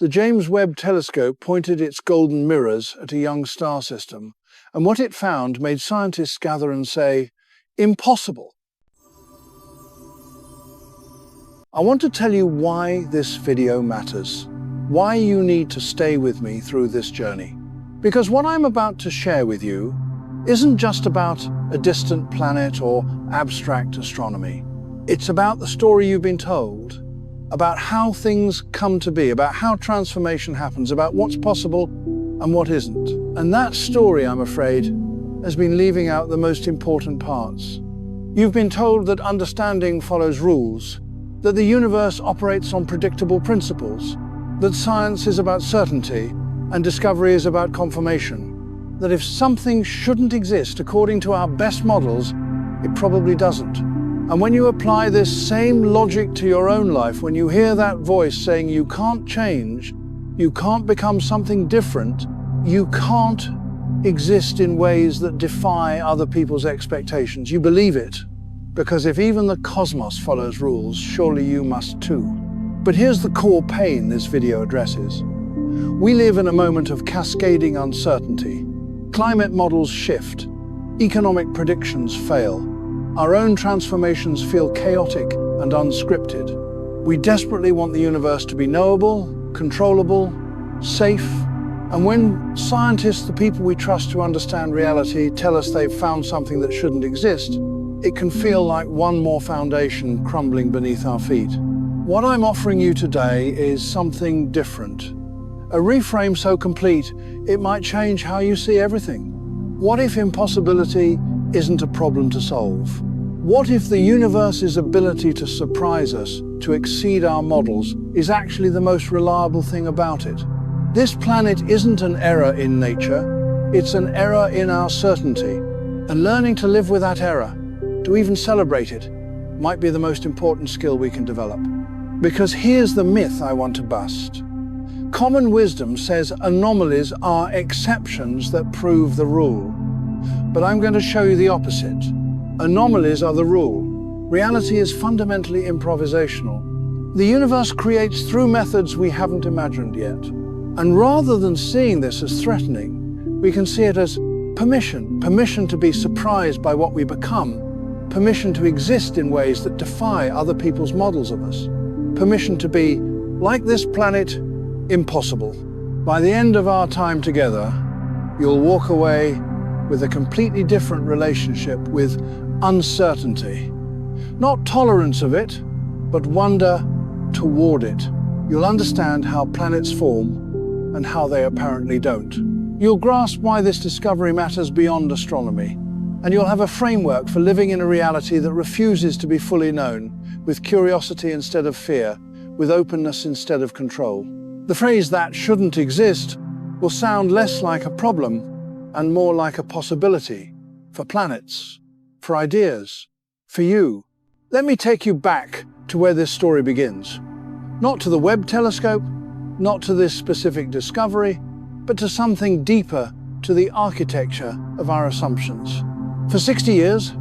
The James Webb Telescope pointed its golden mirrors at a young star system, and what it found made scientists gather and say, "Impossible." I want to tell you why this video matters, why you need to stay with me through this journey. Because what I'm about to share with you isn't just about a distant planet or abstract astronomy. It's about the story you've been told, about how things come to be, about how transformation happens, about what's possible and what isn't. And that story, I'm afraid, has been leaving out the most important parts. You've been told that understanding follows rules, that the universe operates on predictable principles, that science is about certainty and discovery is about confirmation, that if something shouldn't exist according to our best models, it probably doesn't. And when you apply this same logic to your own life, when you hear that voice saying you can't change, you can't become something different, you can't exist in ways that defy other people's expectations, you believe it. Because if even the cosmos follows rules, surely you must too. But here's the core pain this video addresses. We live in a moment of cascading uncertainty. Climate models shift, economic predictions fail. Our own transformations feel chaotic and unscripted. We desperately want the universe to be knowable, controllable, safe. And when scientists, the people we trust to understand reality, tell us they've found something that shouldn't exist, it can feel like one more foundation crumbling beneath our feet. What I'm offering you today is something different. A reframe so complete, it might change how you see everything. What if impossibility isn't a problem to solve? What if the universe's ability to surprise us, to exceed our models, is actually the most reliable thing about it? This planet isn't an error in nature, it's an error in our certainty. And learning to live with that error, to even celebrate it, might be the most important skill we can develop. Because here's the myth I want to bust. Common wisdom says anomalies are exceptions that prove the rule. But I'm going to show you the opposite. Anomalies are the rule. Reality is fundamentally improvisational. The universe creates through methods we haven't imagined yet. And rather than seeing this as threatening, we can see it as permission to be surprised by what we become, permission to exist in ways that defy other people's models of us, permission to be, like this planet, impossible. By the end of our time together, you'll walk away with a completely different relationship with uncertainty. Not tolerance of it, but wonder toward it. You'll understand how planets form and how they apparently don't. You'll grasp why this discovery matters beyond astronomy, and you'll have a framework for living in a reality that refuses to be fully known, with curiosity instead of fear, with openness instead of control. The phrase "that shouldn't exist" will sound less like a problem and more like a possibility for planets, for ideas, for you. Let me take you back to where this story begins. Not to the Webb Telescope, not to this specific discovery, but to something deeper, to the architecture of our assumptions. For 60 years,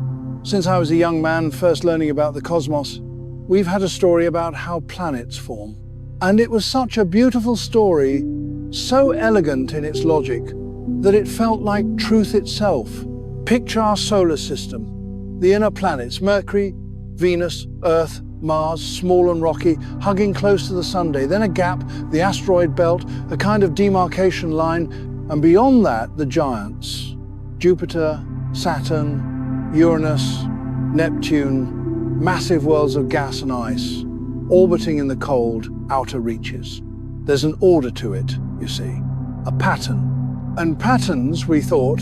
since I was a young man first learning about the cosmos, we've had a story about how planets form. And it was such a beautiful story, so elegant in its logic, that it felt like truth itself. Picture our solar system, the inner planets, Mercury, Venus, Earth, Mars, small and rocky, hugging close to the Sun, then a gap, the asteroid belt, a kind of demarcation line, and beyond that, the giants. Jupiter, Saturn, Uranus, Neptune, massive worlds of gas and ice, orbiting in the cold outer reaches. There's an order to it, you see, a pattern. And patterns, we thought,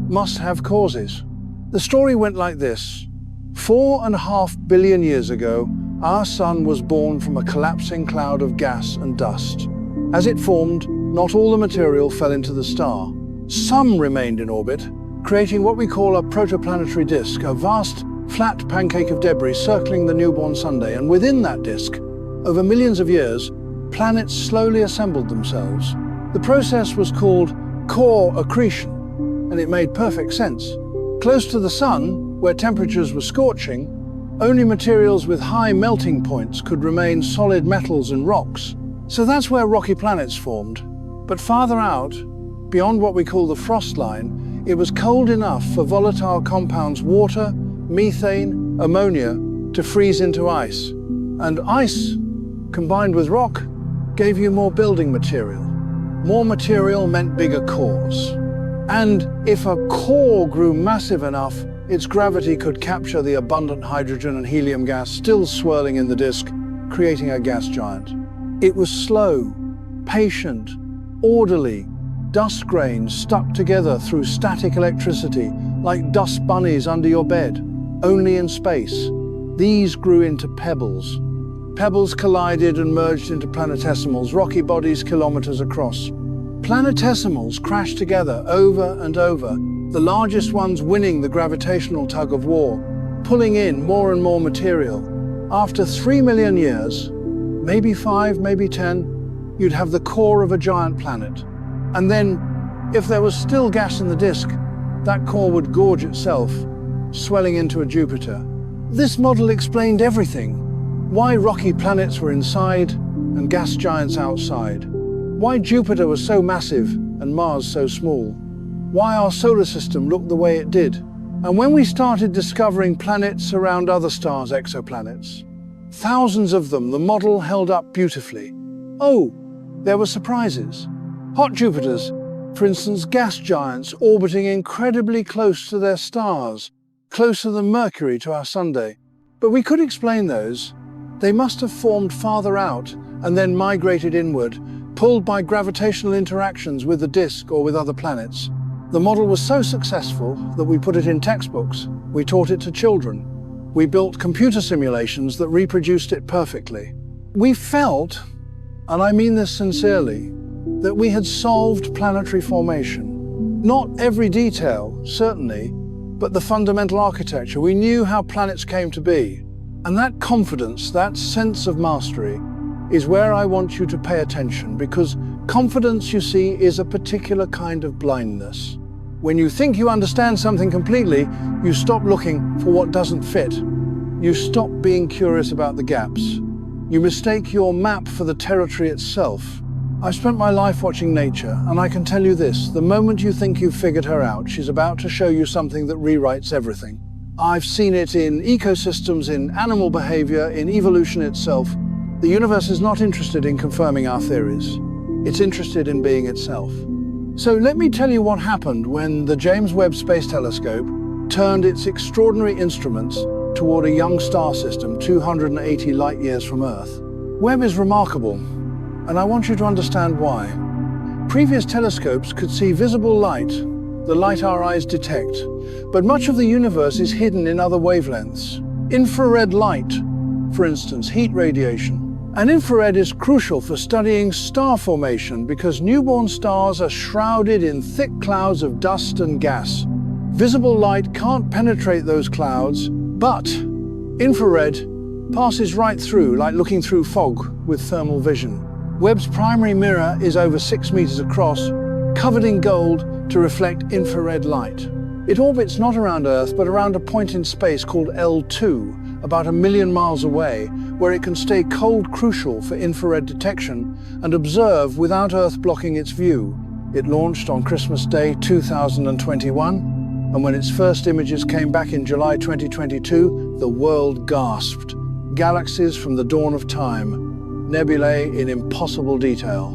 must have causes. The story went like this. 4.5 billion years ago, our sun was born from a collapsing cloud of gas and dust. As it formed, not all the material fell into the star. Some remained in orbit, creating what we call a protoplanetary disk, a vast, flat pancake of debris circling the newborn Sunday. And within that disk, over millions of years, planets slowly assembled themselves. The process was called core accretion, and it made perfect sense. Close to the sun, where temperatures were scorching, only materials with high melting points could remain solid metals and rocks. So that's where rocky planets formed. But farther out, beyond what we call the frost line, it was cold enough for volatile compounds water, methane, ammonia to freeze into ice. And ice, combined with rock, gave you more building material. More material meant bigger cores. And if a core grew massive enough, its gravity could capture the abundant hydrogen and helium gas still swirling in the disk, creating a gas giant. It was slow, patient, orderly, dust grains stuck together through static electricity, like dust bunnies under your bed, only in space. These grew into pebbles. Pebbles collided and merged into planetesimals, rocky bodies kilometers across. Planetesimals crashed together over and over, the largest ones winning the gravitational tug of war, pulling in more and more material. After 3 million years, maybe 5, maybe 10, you'd have the core of a giant planet. And then, if there was still gas in the disk, that core would gorge itself, swelling into a Jupiter. This model explained everything. Why rocky planets were inside and gas giants outside. Why Jupiter was so massive and Mars so small. Why our solar system looked the way it did. And when we started discovering planets around other stars, exoplanets, thousands of them, the model held up beautifully. Oh, there were surprises. Hot Jupiters, for instance, gas giants orbiting incredibly close to their stars, closer than Mercury to our Sunday. But we could explain those. They must have formed farther out and then migrated inward, pulled by gravitational interactions with the disk or with other planets. The model was so successful that we put it in textbooks. We taught it to children. We built computer simulations that reproduced it perfectly. We felt, and I mean this sincerely, that we had solved planetary formation. Not every detail, certainly, but the fundamental architecture. We knew how planets came to be. And that confidence, that sense of mastery, is where I want you to pay attention, because confidence, you see, is a particular kind of blindness. When you think you understand something completely, you stop looking for what doesn't fit. You stop being curious about the gaps. You mistake your map for the territory itself. I've spent my life watching nature, and I can tell you this: the moment you think you've figured her out, she's about to show you something that rewrites everything. I've seen it in ecosystems, in animal behavior, in evolution itself. The universe is not interested in confirming our theories. It's interested in being itself. So let me tell you what happened when the James Webb Space Telescope turned its extraordinary instruments toward a young star system 280 light years from Earth. Webb is remarkable, and I want you to understand why. Previous telescopes could see visible light, the light our eyes detect, but much of the universe is hidden in other wavelengths. Infrared light, for instance, heat radiation. And infrared is crucial for studying star formation because newborn stars are shrouded in thick clouds of dust and gas. Visible light can't penetrate those clouds, but infrared passes right through, like looking through fog with thermal vision. Webb's primary mirror is over 6 meters across, covered in gold to reflect infrared light. It orbits not around Earth, but around a point in space called L2, about 1 million miles away, where it can stay cold, crucial for infrared detection, and observe without Earth blocking its view. It launched on Christmas Day 2021, and when its first images came back in July 2022, the world gasped. Galaxies from the dawn of time, nebulae in impossible detail.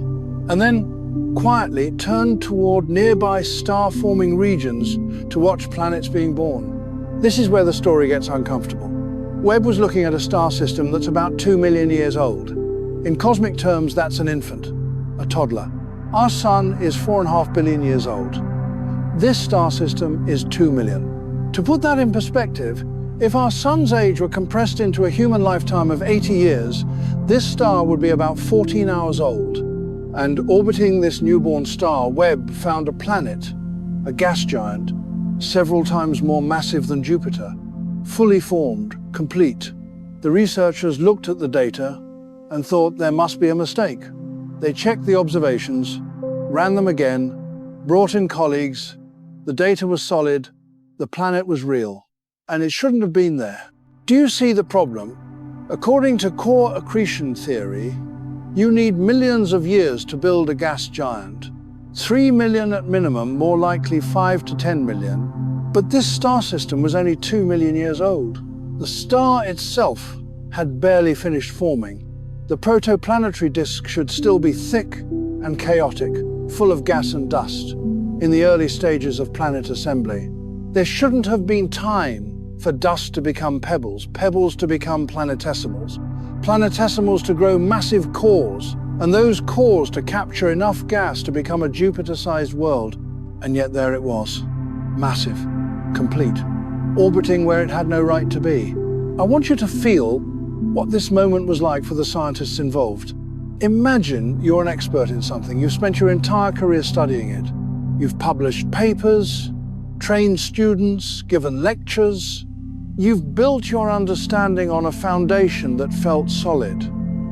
And then, quietly turned toward nearby star-forming regions to watch planets being born. This is where the story gets uncomfortable. Webb was looking at a star system that's about 2 million years old. In cosmic terms, that's an infant, a toddler. Our sun is 4.5 billion years old. This star system is 2 million. To put that in perspective, if our sun's age were compressed into a human lifetime of 80 years, this star would be about 14 hours old. And orbiting this newborn star, Webb found a planet, a gas giant, several times more massive than Jupiter, fully formed, complete. The researchers looked at the data and thought there must be a mistake. They checked the observations, ran them again, brought in colleagues. The data was solid, the planet was real, and it shouldn't have been there. Do you see the problem? According to core accretion theory, You need millions of years to build a gas giant. 3 million at minimum, more likely 5 to 10 million. But this star system was only 2 million years old. The star itself had barely finished forming. The protoplanetary disk should still be thick and chaotic, full of gas and dust, in the early stages of planet assembly. There shouldn't have been time for dust to become pebbles, pebbles to become planetesimals, planetesimals to grow massive cores, and those cores to capture enough gas to become a Jupiter-sized world. And yet there it was, massive, complete, orbiting where it had no right to be. I want you to feel what this moment was like for the scientists involved. Imagine you're an expert in something. You've spent your entire career studying it. You've published papers, trained students, given lectures. You've built your understanding on a foundation that felt solid.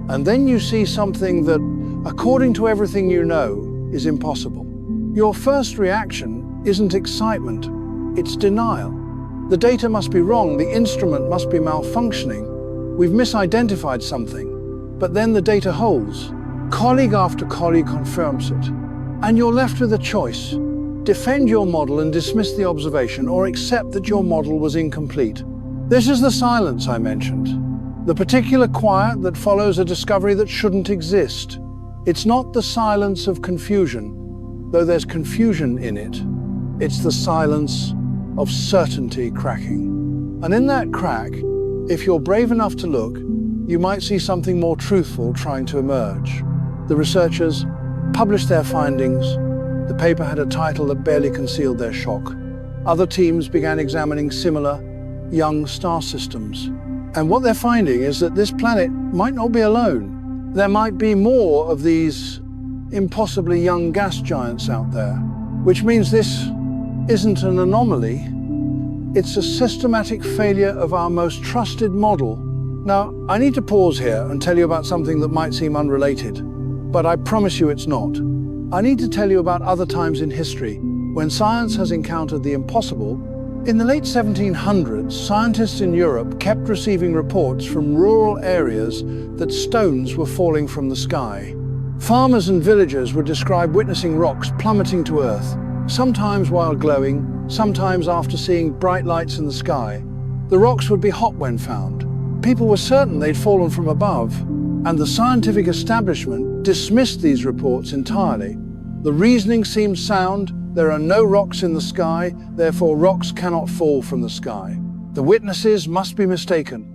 And then you see something that, according to everything you know, is impossible. Your first reaction isn't excitement, it's denial. The data must be wrong, the instrument must be malfunctioning. We've misidentified something, but then the data holds. Colleague after colleague confirms it. And you're left with a choice. Defend your model and dismiss the observation, or accept that your model was incomplete. This is the silence I mentioned. The particular quiet that follows a discovery that shouldn't exist. It's not the silence of confusion, though there's confusion in it. It's the silence of certainty cracking. And in that crack, if you're brave enough to look, you might see something more truthful trying to emerge. The researchers published their findings. The paper had a title that barely concealed their shock. Other teams began examining similar young star systems. And what they're finding is that this planet might not be alone. There might be more of these impossibly young gas giants out there, which means this isn't an anomaly. It's a systematic failure of our most trusted model. Now, I need to pause here and tell you about something that might seem unrelated, but I promise you it's not. I need to tell you about other times in history when science has encountered the impossible. In the late 1700s, scientists in Europe kept receiving reports from rural areas that stones were falling from the sky. Farmers and villagers would describe witnessing rocks plummeting to Earth, sometimes while glowing, sometimes after seeing bright lights in the sky. The rocks would be hot when found. People were certain they'd fallen from above, and the scientific establishment dismissed these reports entirely. The reasoning seemed sound. There are no rocks in the sky, therefore rocks cannot fall from the sky. The witnesses must be mistaken,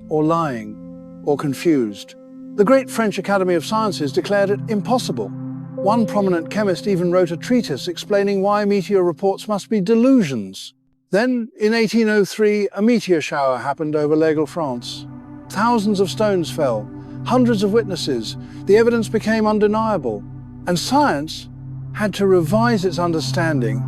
or lying, or confused. The great French Academy of Sciences declared it impossible. One prominent chemist even wrote a treatise explaining why meteor reports must be delusions. Then, in 1803, a meteor shower happened over l'Aigle, France. Thousands of stones fell, hundreds of witnesses. The evidence became undeniable, and science had to revise its understanding.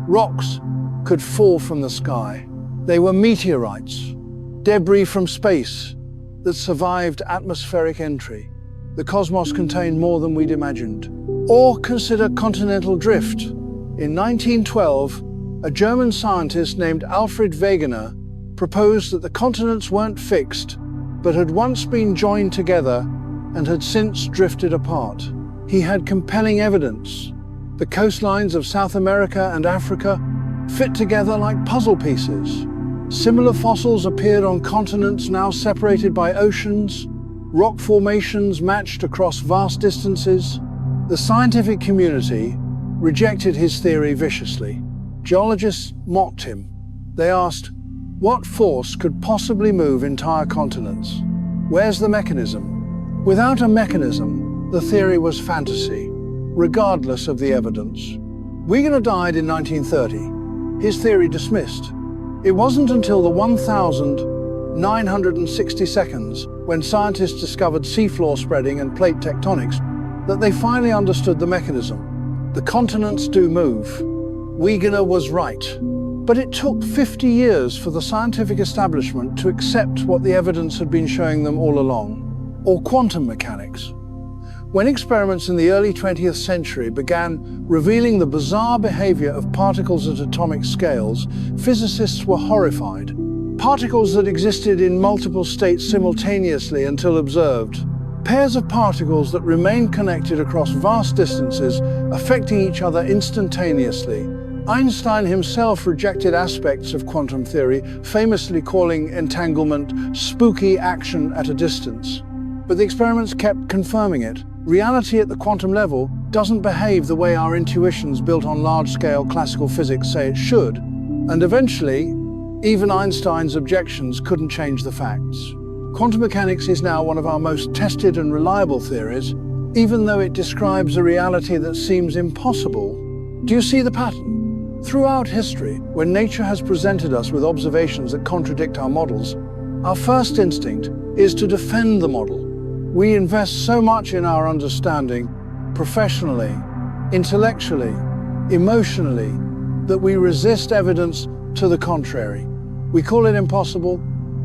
Rocks could fall from the sky. They were meteorites, debris from space that survived atmospheric entry. The cosmos contained more than we'd imagined. Or consider continental drift. In 1912, a German scientist named Alfred Wegener proposed that the continents weren't fixed, but had once been joined together and had since drifted apart. He had compelling evidence. The coastlines of South America and Africa fit together like puzzle pieces. Similar fossils appeared on continents now separated by oceans. Rock formations matched across vast distances. The scientific community rejected his theory viciously. Geologists mocked him. They asked, what force could possibly move entire continents? Where's the mechanism? Without a mechanism, the theory was fantasy, regardless of the evidence. Wegener died in 1930, his theory dismissed. It wasn't until the 1960 seconds, when scientists discovered seafloor spreading and plate tectonics, that they finally understood the mechanism. The continents do move. Wegener was right. But it took 50 years for the scientific establishment to accept what the evidence had been showing them all along, or quantum mechanics. When experiments in the early 20th century began revealing the bizarre behavior of particles at atomic scales, physicists were horrified. Particles that existed in multiple states simultaneously until observed. Pairs of particles that remain connected across vast distances, affecting each other instantaneously. Einstein himself rejected aspects of quantum theory, famously calling entanglement spooky action at a distance. But the experiments kept confirming it. Reality at the quantum level doesn't behave the way our intuitions built on large-scale classical physics say it should, and eventually, even Einstein's objections couldn't change the facts. Quantum mechanics is now one of our most tested and reliable theories, even though it describes a reality that seems impossible. Do you see the pattern? Throughout history, when nature has presented us with observations that contradict our models, our first instinct is to defend the model. We invest so much in our understanding, professionally, intellectually, emotionally, that we resist evidence to the contrary. We call it impossible,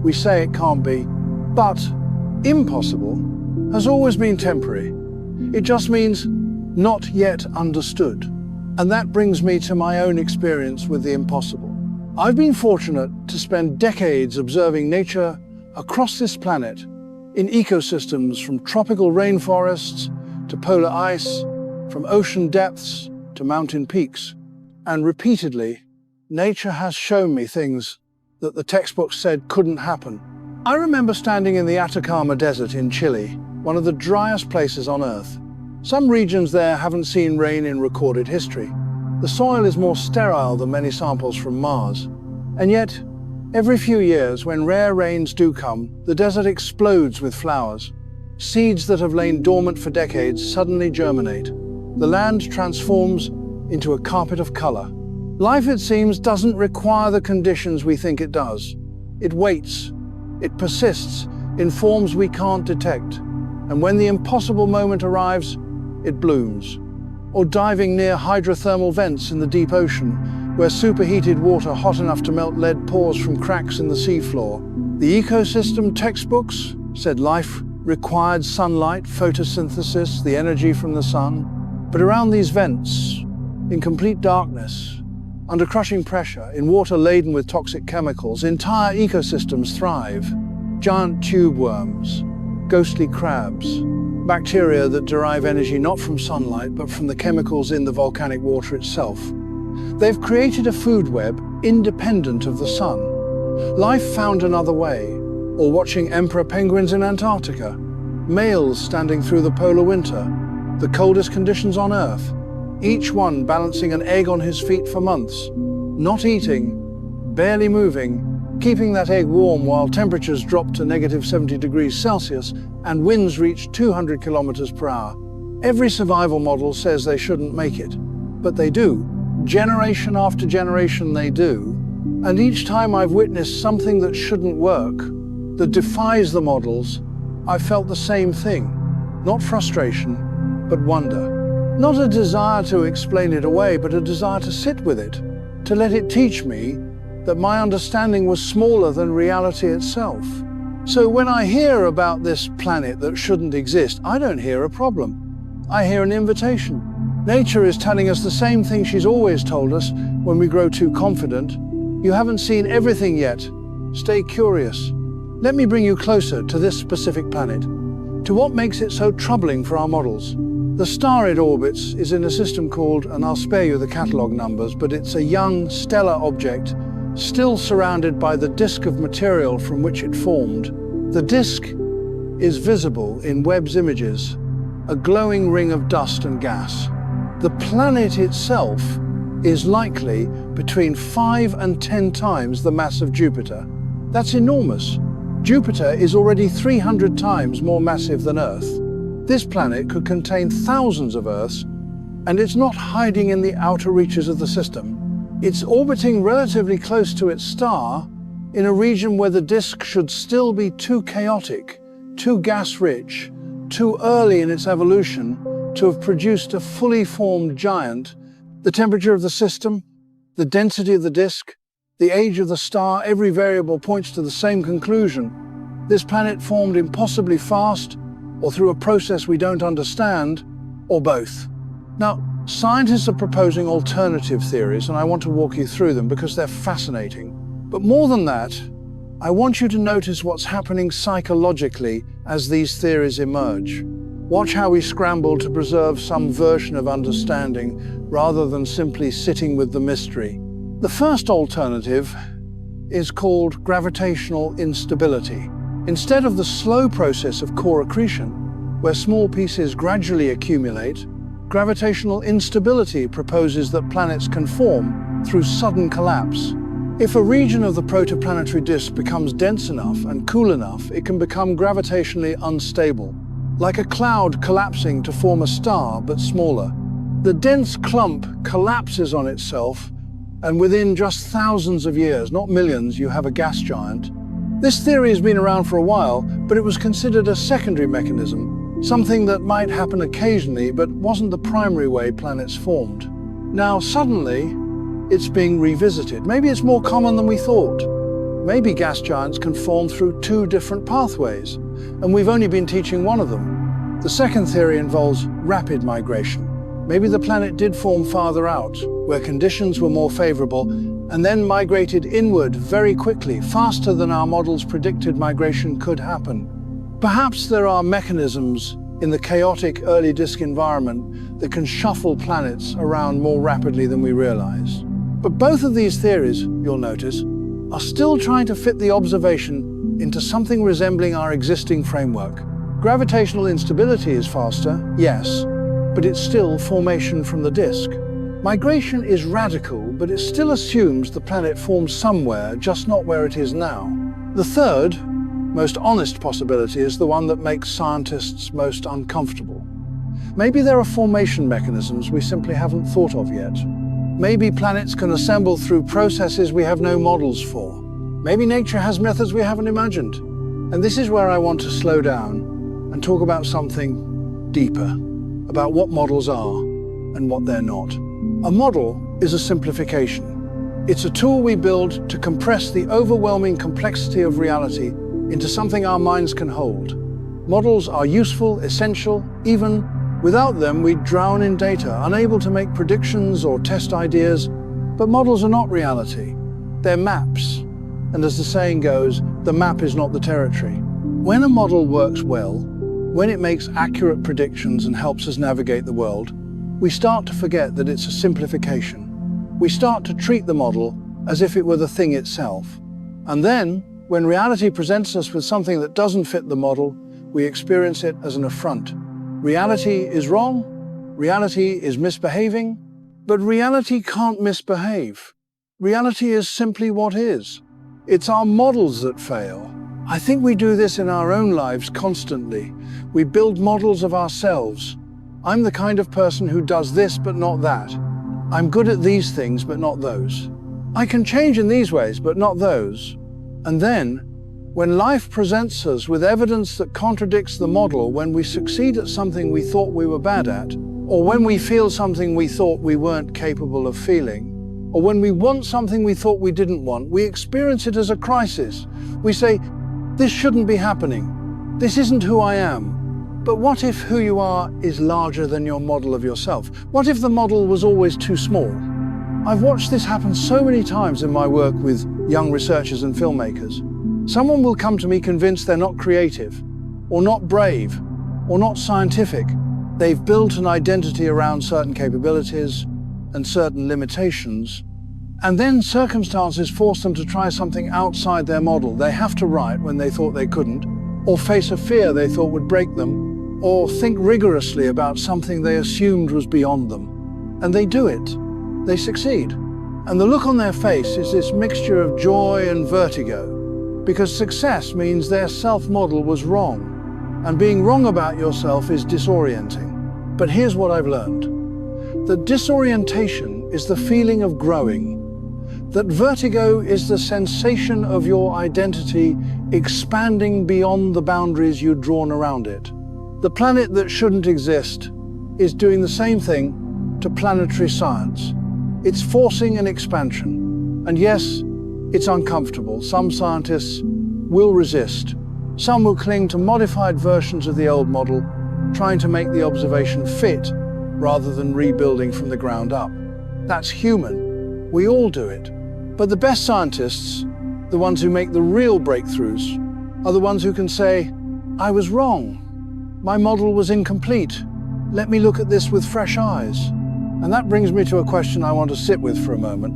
we say it can't be, but impossible has always been temporary. It just means not yet understood. And that brings me to my own experience with the impossible. I've been fortunate to spend decades observing nature across this planet, in ecosystems from tropical rainforests to polar ice, from ocean depths to mountain peaks. And repeatedly, nature has shown me things that the textbooks said couldn't happen. I remember standing in the Atacama Desert in Chile, one of the driest places on Earth. Some regions there haven't seen rain in recorded history. The soil is more sterile than many samples from Mars. And yet, every few years, when rare rains do come, the desert explodes with flowers. Seeds that have lain dormant for decades suddenly germinate. The land transforms into a carpet of color. Life, it seems, doesn't require the conditions we think it does. It waits. It persists in forms we can't detect. And when the impossible moment arrives, it blooms. Or diving near hydrothermal vents in the deep ocean, where superheated water hot enough to melt lead pours from cracks in the seafloor. The ecosystem textbooks said life required sunlight, photosynthesis, the energy from the sun. But around these vents, in complete darkness, under crushing pressure, in water laden with toxic chemicals, entire ecosystems thrive. Giant tube worms, ghostly crabs, bacteria that derive energy not from sunlight but from the chemicals in the volcanic water itself. They've created a food web independent of the sun. Life found another way. Or watching emperor penguins in Antarctica, males standing through the polar winter, the coldest conditions on Earth, each one balancing an egg on his feet for months, not eating, barely moving, keeping that egg warm while temperatures drop to -70 degrees Celsius and winds reach 200 kilometers per hour. Every survival model says they shouldn't make it, but they do. Generation after generation they do. And each time I've witnessed something that shouldn't work, that defies the models, I felt the same thing. Not frustration, but wonder. Not a desire to explain it away, but a desire to sit with it, to let it teach me that my understanding was smaller than reality itself. So when I hear about this planet that shouldn't exist, I don't hear a problem. I hear an invitation. Nature is telling us the same thing she's always told us when we grow too confident. You haven't seen everything yet. Stay curious. Let me bring you closer to this specific planet, to what makes it so troubling for our models. The star it orbits is in a system called, and I'll spare you the catalogue numbers, but it's a young stellar object, still surrounded by the disk of material from which it formed. The disk is visible in Webb's images, a glowing ring of dust and gas. The planet itself is likely between 5 and 10 times the mass of Jupiter. That's enormous. Jupiter is already 300 times more massive than Earth. This planet could contain thousands of Earths, and it's not hiding in the outer reaches of the system. It's orbiting relatively close to its star, in a region where the disk should still be too chaotic, too gas-rich, too early in its evolution to have produced a fully formed giant. The temperature of the system, the density of the disk, the age of the star, every variable points to the same conclusion. This planet formed impossibly fast, or through a process we don't understand, or both. Now, scientists are proposing alternative theories, and I want to walk you through them because they're fascinating. But more than that, I want you to notice what's happening psychologically as these theories emerge. Watch how we scramble to preserve some version of understanding rather than simply sitting with the mystery. The first alternative is called gravitational instability. Instead of the slow process of core accretion, where small pieces gradually accumulate, gravitational instability proposes that planets can form through sudden collapse. If a region of the protoplanetary disk becomes dense enough and cool enough, it can become gravitationally unstable, like a cloud collapsing to form a star but smaller. The dense clump collapses on itself, and within just thousands of years, not millions, you have a gas giant. This theory has been around for a while, but it was considered a secondary mechanism, something that might happen occasionally but wasn't the primary way planets formed. Now suddenly, it's being revisited. Maybe it's more common than we thought. Maybe gas giants can form through two different pathways, and we've only been teaching one of them. The second theory involves rapid migration. Maybe the planet did form farther out, where conditions were more favorable, and then migrated inward very quickly, faster than our models predicted migration could happen. Perhaps there are mechanisms in the chaotic early disk environment that can shuffle planets around more rapidly than we realize. But both of these theories, you'll notice, are still trying to fit the observation into something resembling our existing framework. Gravitational instability is faster, yes, but it's still formation from the disk. Migration is radical, but it still assumes the planet formed somewhere, just not where it is now. The third, most honest possibility is the one that makes scientists most uncomfortable. Maybe there are formation mechanisms we simply haven't thought of yet. Maybe planets can assemble through processes we have no models for. Maybe nature has methods we haven't imagined. And this is where I want to slow down and talk about something deeper, about what models are and what they're not. A model is a simplification. It's a tool we build to compress the overwhelming complexity of reality into something our minds can hold. Models are useful, essential. Even without them, we'd drown in data, unable to make predictions or test ideas. But models are not reality. They're maps. And as the saying goes, the map is not the territory. When a model works well, when it makes accurate predictions and helps us navigate the world, we start to forget that it's a simplification. We start to treat the model as if it were the thing itself. And then, when reality presents us with something that doesn't fit the model, we experience it as an affront. Reality is wrong, reality is misbehaving, but reality can't misbehave. Reality is simply what is. It's our models that fail. I think we do this in our own lives constantly. We build models of ourselves. I'm the kind of person who does this but not that. I'm good at these things but not those. I can change in these ways but not those. And then, when life presents us with evidence that contradicts the model, when we succeed at something we thought we were bad at, or when we feel something we thought we weren't capable of feeling, or when we want something we thought we didn't want, we experience it as a crisis. We say, this shouldn't be happening. This isn't who I am. But what if who you are is larger than your model of yourself? What if the model was always too small? I've watched this happen so many times in my work with young researchers and filmmakers. Someone will come to me convinced they're not creative, or not brave, or not scientific. They've built an identity around certain capabilities and certain limitations, and then circumstances force them to try something outside their model. They have to write when they thought they couldn't, or face a fear they thought would break them, or think rigorously about something they assumed was beyond them. And they do it. They succeed. And the look on their face is this mixture of joy and vertigo, because success means their self-model was wrong, and being wrong about yourself is disorienting. But here's what I've learned. That disorientation is the feeling of growing. That vertigo is the sensation of your identity expanding beyond the boundaries you'd drawn around it. The planet that shouldn't exist is doing the same thing to planetary science. It's forcing an expansion. And yes, it's uncomfortable. Some scientists will resist. Some will cling to modified versions of the old model, trying to make the observation fit rather than rebuilding from the ground up. That's human. We all do it. But the best scientists, the ones who make the real breakthroughs, are the ones who can say, "I was wrong. My model was incomplete. Let me look at this with fresh eyes." And that brings me to a question I want to sit with for a moment.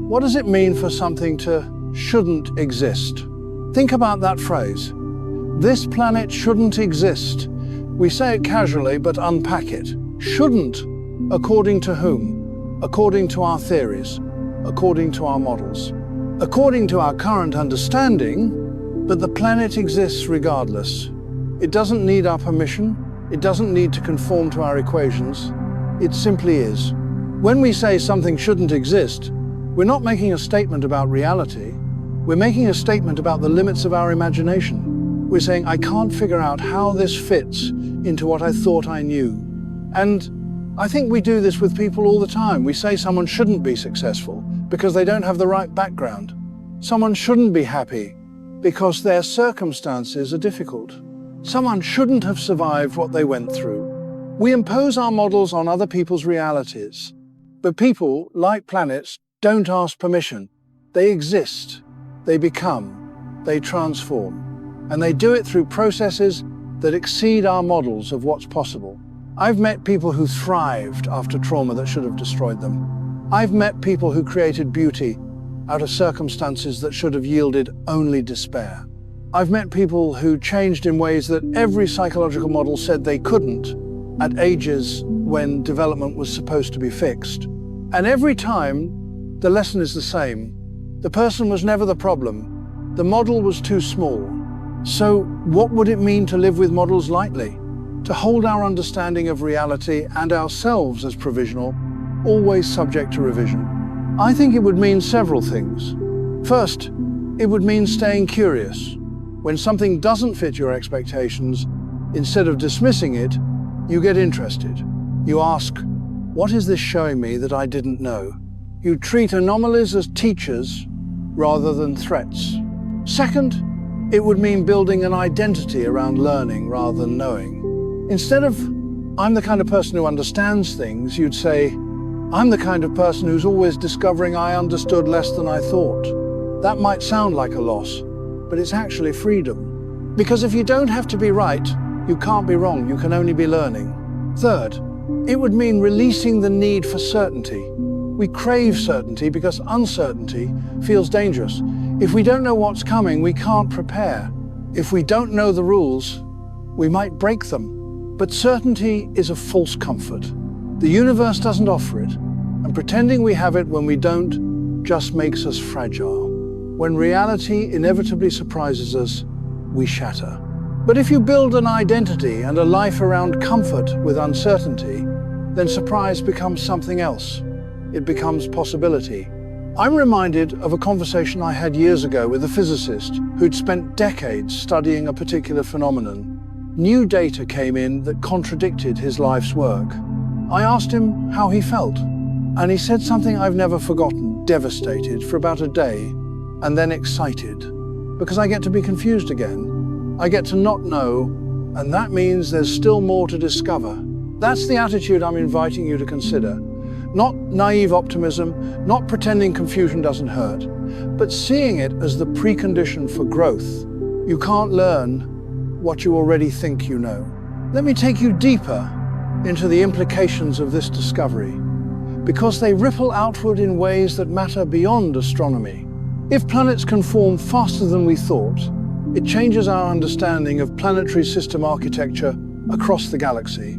What does it mean for something to shouldn't exist? Think about that phrase. This planet shouldn't exist. We say it casually, but unpack it. Shouldn't, according to whom? According to our theories, according to our models, according to our current understanding, but the planet exists regardless. It doesn't need our permission. It doesn't need to conform to our equations. It simply is. When we say something shouldn't exist, we're not making a statement about reality. We're making a statement about the limits of our imagination. We're saying, I can't figure out how this fits into what I thought I knew. And I think we do this with people all the time. We say someone shouldn't be successful because they don't have the right background. Someone shouldn't be happy because their circumstances are difficult. Someone shouldn't have survived what they went through. We impose our models on other people's realities. But people, like planets, don't ask permission. They exist, they become, they transform. And they do it through processes that exceed our models of what's possible. I've met people who thrived after trauma that should have destroyed them. I've met people who created beauty out of circumstances that should have yielded only despair. I've met people who changed in ways that every psychological model said they couldn't at ages when development was supposed to be fixed. And every time, the lesson is the same. The person was never the problem. The model was too small. So what would it mean to live with models lightly? To hold our understanding of reality and ourselves as provisional, always subject to revision? I think it would mean several things. First, it would mean staying curious. When something doesn't fit your expectations, instead of dismissing it, you get interested. You ask, what is this showing me that I didn't know? You treat anomalies as teachers rather than threats. Second, it would mean building an identity around learning rather than knowing. Instead of, I'm the kind of person who understands things, you'd say, I'm the kind of person who's always discovering I understood less than I thought. That might sound like a loss, but it's actually freedom. Because if you don't have to be right, you can't be wrong, you can only be learning. Third, it would mean releasing the need for certainty. We crave certainty because uncertainty feels dangerous. If we don't know what's coming, we can't prepare. If we don't know the rules, we might break them. But certainty is a false comfort. The universe doesn't offer it, and pretending we have it when we don't just makes us fragile. When reality inevitably surprises us, we shatter. But if you build an identity and a life around comfort with uncertainty, then surprise becomes something else. It becomes possibility. I'm reminded of a conversation I had years ago with a physicist who'd spent decades studying a particular phenomenon. New data came in that contradicted his life's work. I asked him how he felt, and he said something I've never forgotten: devastated for about a day, and then excited. Because I get to be confused again. I get to not know, and that means there's still more to discover. That's the attitude I'm inviting you to consider. Not naive optimism, not pretending confusion doesn't hurt, but seeing it as the precondition for growth. You can't learn what you already think you know. Let me take you deeper into the implications of this discovery, because they ripple outward in ways that matter beyond astronomy. If planets can form faster than we thought, it changes our understanding of planetary system architecture across the galaxy.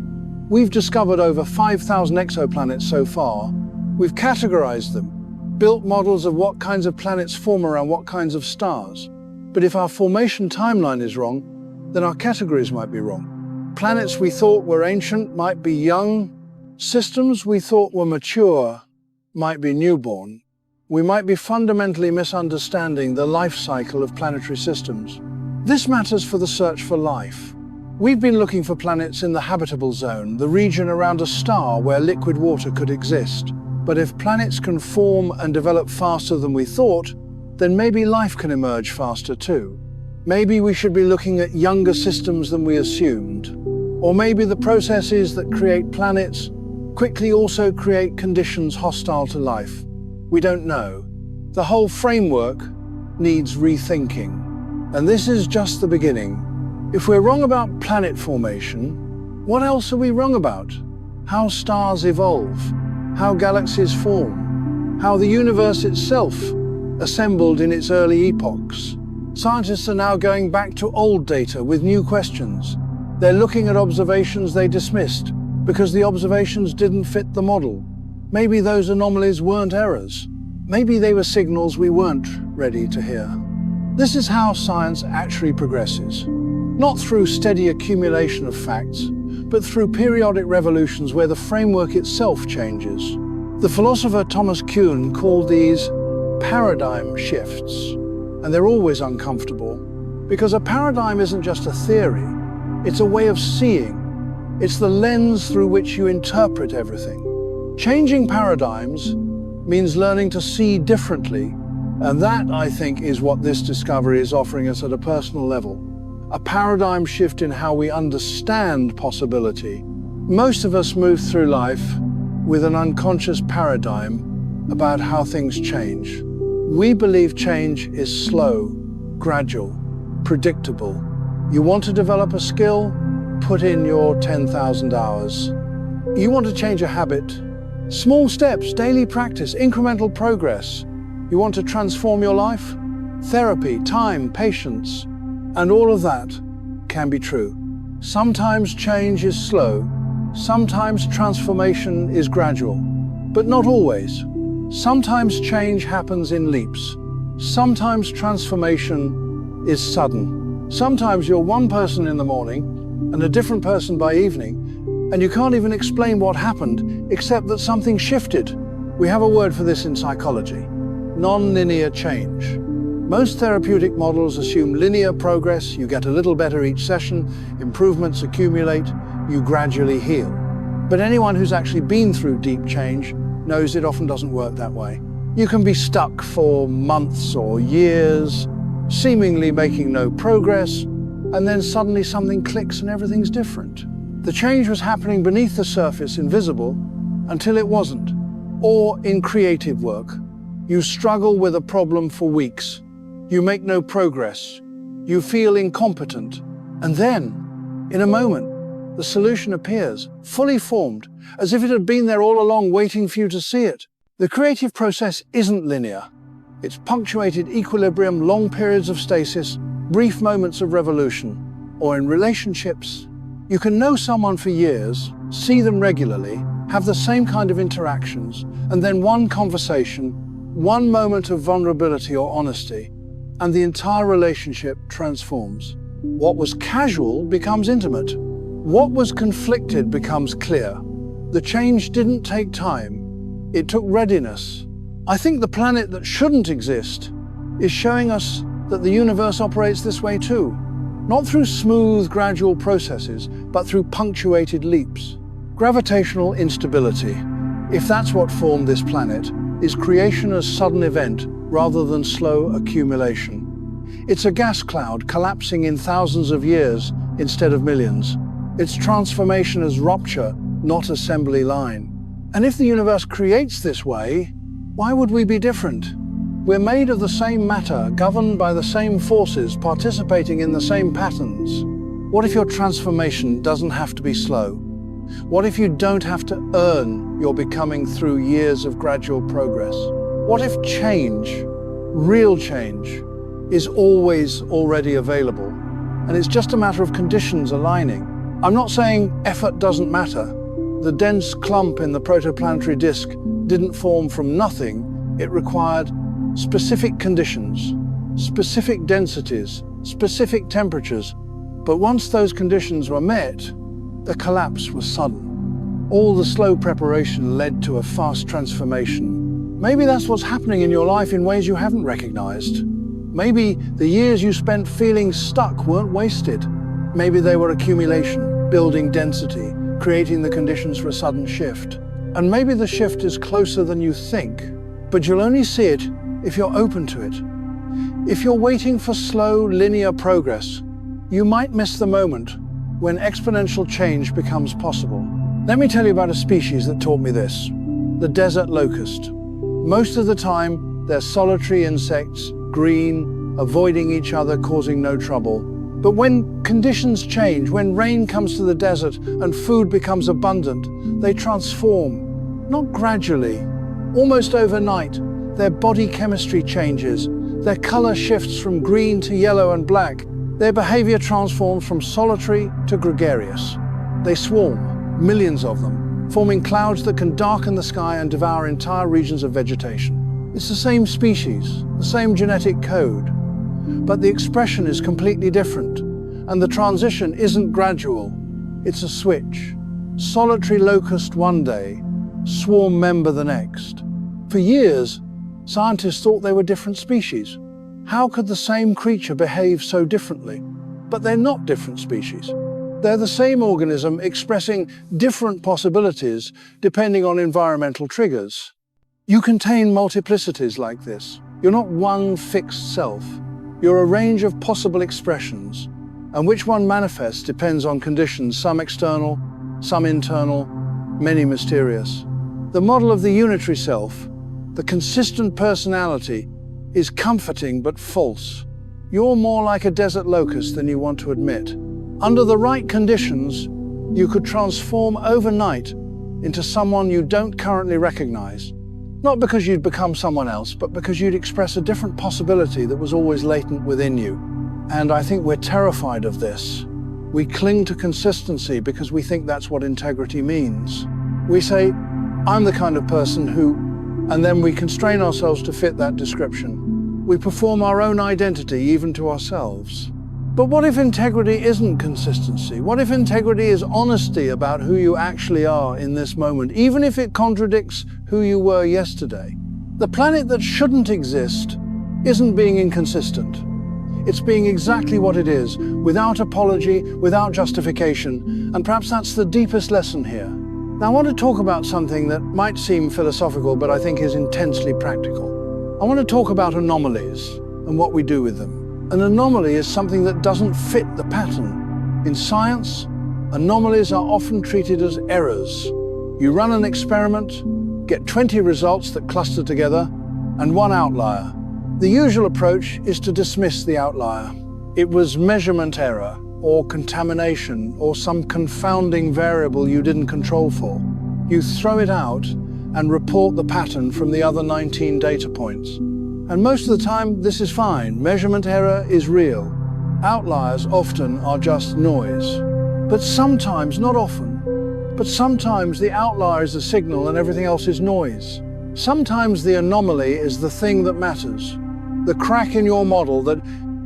We've discovered over 5,000 exoplanets so far. We've categorized them, built models of what kinds of planets form around what kinds of stars. But if our formation timeline is wrong, then our categories might be wrong. Planets we thought were ancient might be young. Systems we thought were mature might be newborn. We might be fundamentally misunderstanding the life cycle of planetary systems. This matters for the search for life. We've been looking for planets in the habitable zone, the region around a star where liquid water could exist. But if planets can form and develop faster than we thought, then maybe life can emerge faster too. Maybe we should be looking at younger systems than we assumed. Or maybe the processes that create planets quickly also create conditions hostile to life. We don't know. The whole framework needs rethinking. And this is just the beginning. If we're wrong about planet formation, what else are we wrong about? How stars evolve, how galaxies form, how the universe itself assembled in its early epochs. Scientists are now going back to old data with new questions. They're looking at observations they dismissed because the observations didn't fit the model. Maybe those anomalies weren't errors. Maybe they were signals we weren't ready to hear. This is how science actually progresses. Not through steady accumulation of facts, but through periodic revolutions where the framework itself changes. The philosopher Thomas Kuhn called these paradigm shifts, and they're always uncomfortable, because a paradigm isn't just a theory, it's a way of seeing. It's the lens through which you interpret everything. Changing paradigms means learning to see differently, and that, I think, is what this discovery is offering us at a personal level. A paradigm shift in how we understand possibility. Most of us move through life with an unconscious paradigm about how things change. We believe change is slow, gradual, predictable. You want to develop a skill? Put in your 10,000 hours. You want to change a habit? Small steps, daily practice, incremental progress. You want to transform your life? Therapy, time, patience. And all of that can be true. Sometimes change is slow, sometimes transformation is gradual, but not always. Sometimes change happens in leaps. Sometimes transformation is sudden. Sometimes you're one person in the morning and a different person by evening, and you can't even explain what happened except that something shifted. We have a word for this in psychology: non-linear change. Most therapeutic models assume linear progress. You get a little better each session, improvements accumulate, you gradually heal. But anyone who's actually been through deep change knows it often doesn't work that way. You can be stuck for months or years, seemingly making no progress, and then suddenly something clicks and everything's different. The change was happening beneath the surface, invisible, until it wasn't. Or in creative work, you struggle with a problem for weeks. You make no progress. You feel incompetent. And then, in a moment, the solution appears, fully formed, as if it had been there all along waiting for you to see it. The creative process isn't linear. It's punctuated equilibrium, long periods of stasis, brief moments of revolution. Or in relationships, you can know someone for years, see them regularly, have the same kind of interactions, and then one conversation, one moment of vulnerability or honesty, and the entire relationship transforms. What was casual becomes intimate. What was conflicted becomes clear. The change didn't take time. It took readiness. I think the planet that shouldn't exist is showing us that the universe operates this way too. Not through smooth, gradual processes, but through punctuated leaps. Gravitational instability, if that's what formed this planet, is creation as sudden event rather than slow accumulation. It's a gas cloud collapsing in thousands of years instead of millions. It's transformation as rupture, not assembly line. And if the universe creates this way, why would we be different? We're made of the same matter, governed by the same forces, participating in the same patterns. What if your transformation doesn't have to be slow? What if you don't have to earn your becoming through years of gradual progress? What if change, real change, is always already available, and it's just a matter of conditions aligning? I'm not saying effort doesn't matter. The dense clump in the protoplanetary disk didn't form from nothing. It required specific conditions, specific densities, specific temperatures. But once those conditions were met, the collapse was sudden. All the slow preparation led to a fast transformation. Maybe that's what's happening in your life in ways you haven't recognized. Maybe the years you spent feeling stuck weren't wasted. Maybe they were accumulation, building density, creating the conditions for a sudden shift. And maybe the shift is closer than you think, but you'll only see it if you're open to it. If you're waiting for slow, linear progress, you might miss the moment when exponential change becomes possible. Let me tell you about a species that taught me this: the desert locust. Most of the time, they're solitary insects, green, avoiding each other, causing no trouble. But when conditions change, when rain comes to the desert and food becomes abundant, they transform, not gradually, almost overnight. Their body chemistry changes, their color shifts from green to yellow and black, their behavior transforms from solitary to gregarious. They swarm, millions of them, forming clouds that can darken the sky and devour entire regions of vegetation. It's the same species, the same genetic code, but the expression is completely different, and the transition isn't gradual, it's a switch. Solitary locust one day, swarm member the next. For years, scientists thought they were different species. How could the same creature behave so differently? But they're not different species. They're the same organism expressing different possibilities depending on environmental triggers. You contain multiplicities like this. You're not one fixed self. You're a range of possible expressions, and which one manifests depends on conditions, some external, some internal, many mysterious. The model of the unitary self, the consistent personality, is comforting but false. You're more like a desert locust than you want to admit. Under the right conditions, you could transform overnight into someone you don't currently recognize. Not because you'd become someone else, but because you'd express a different possibility that was always latent within you. And I think we're terrified of this. We cling to consistency because we think that's what integrity means. We say, I'm the kind of person who, and then we constrain ourselves to fit that description. We perform our own identity even to ourselves. But what if integrity isn't consistency? What if integrity is honesty about who you actually are in this moment, even if it contradicts who you were yesterday? The planet that shouldn't exist isn't being inconsistent. It's being exactly what it is, without apology, without justification, and perhaps that's the deepest lesson here. Now I want to talk about something that might seem philosophical, but I think is intensely practical. I want to talk about anomalies and what we do with them. An anomaly is something that doesn't fit the pattern. In science, anomalies are often treated as errors. You run an experiment, get 20 results that cluster together, and one outlier. The usual approach is to dismiss the outlier. It was measurement error, or contamination, or some confounding variable you didn't control for. You throw it out and report the pattern from the other 19 data points. And most of the time, this is fine. Measurement error is real. Outliers often are just noise. But sometimes, not often, but sometimes the outlier is a signal and everything else is noise. Sometimes the anomaly is the thing that matters. The crack in your model that,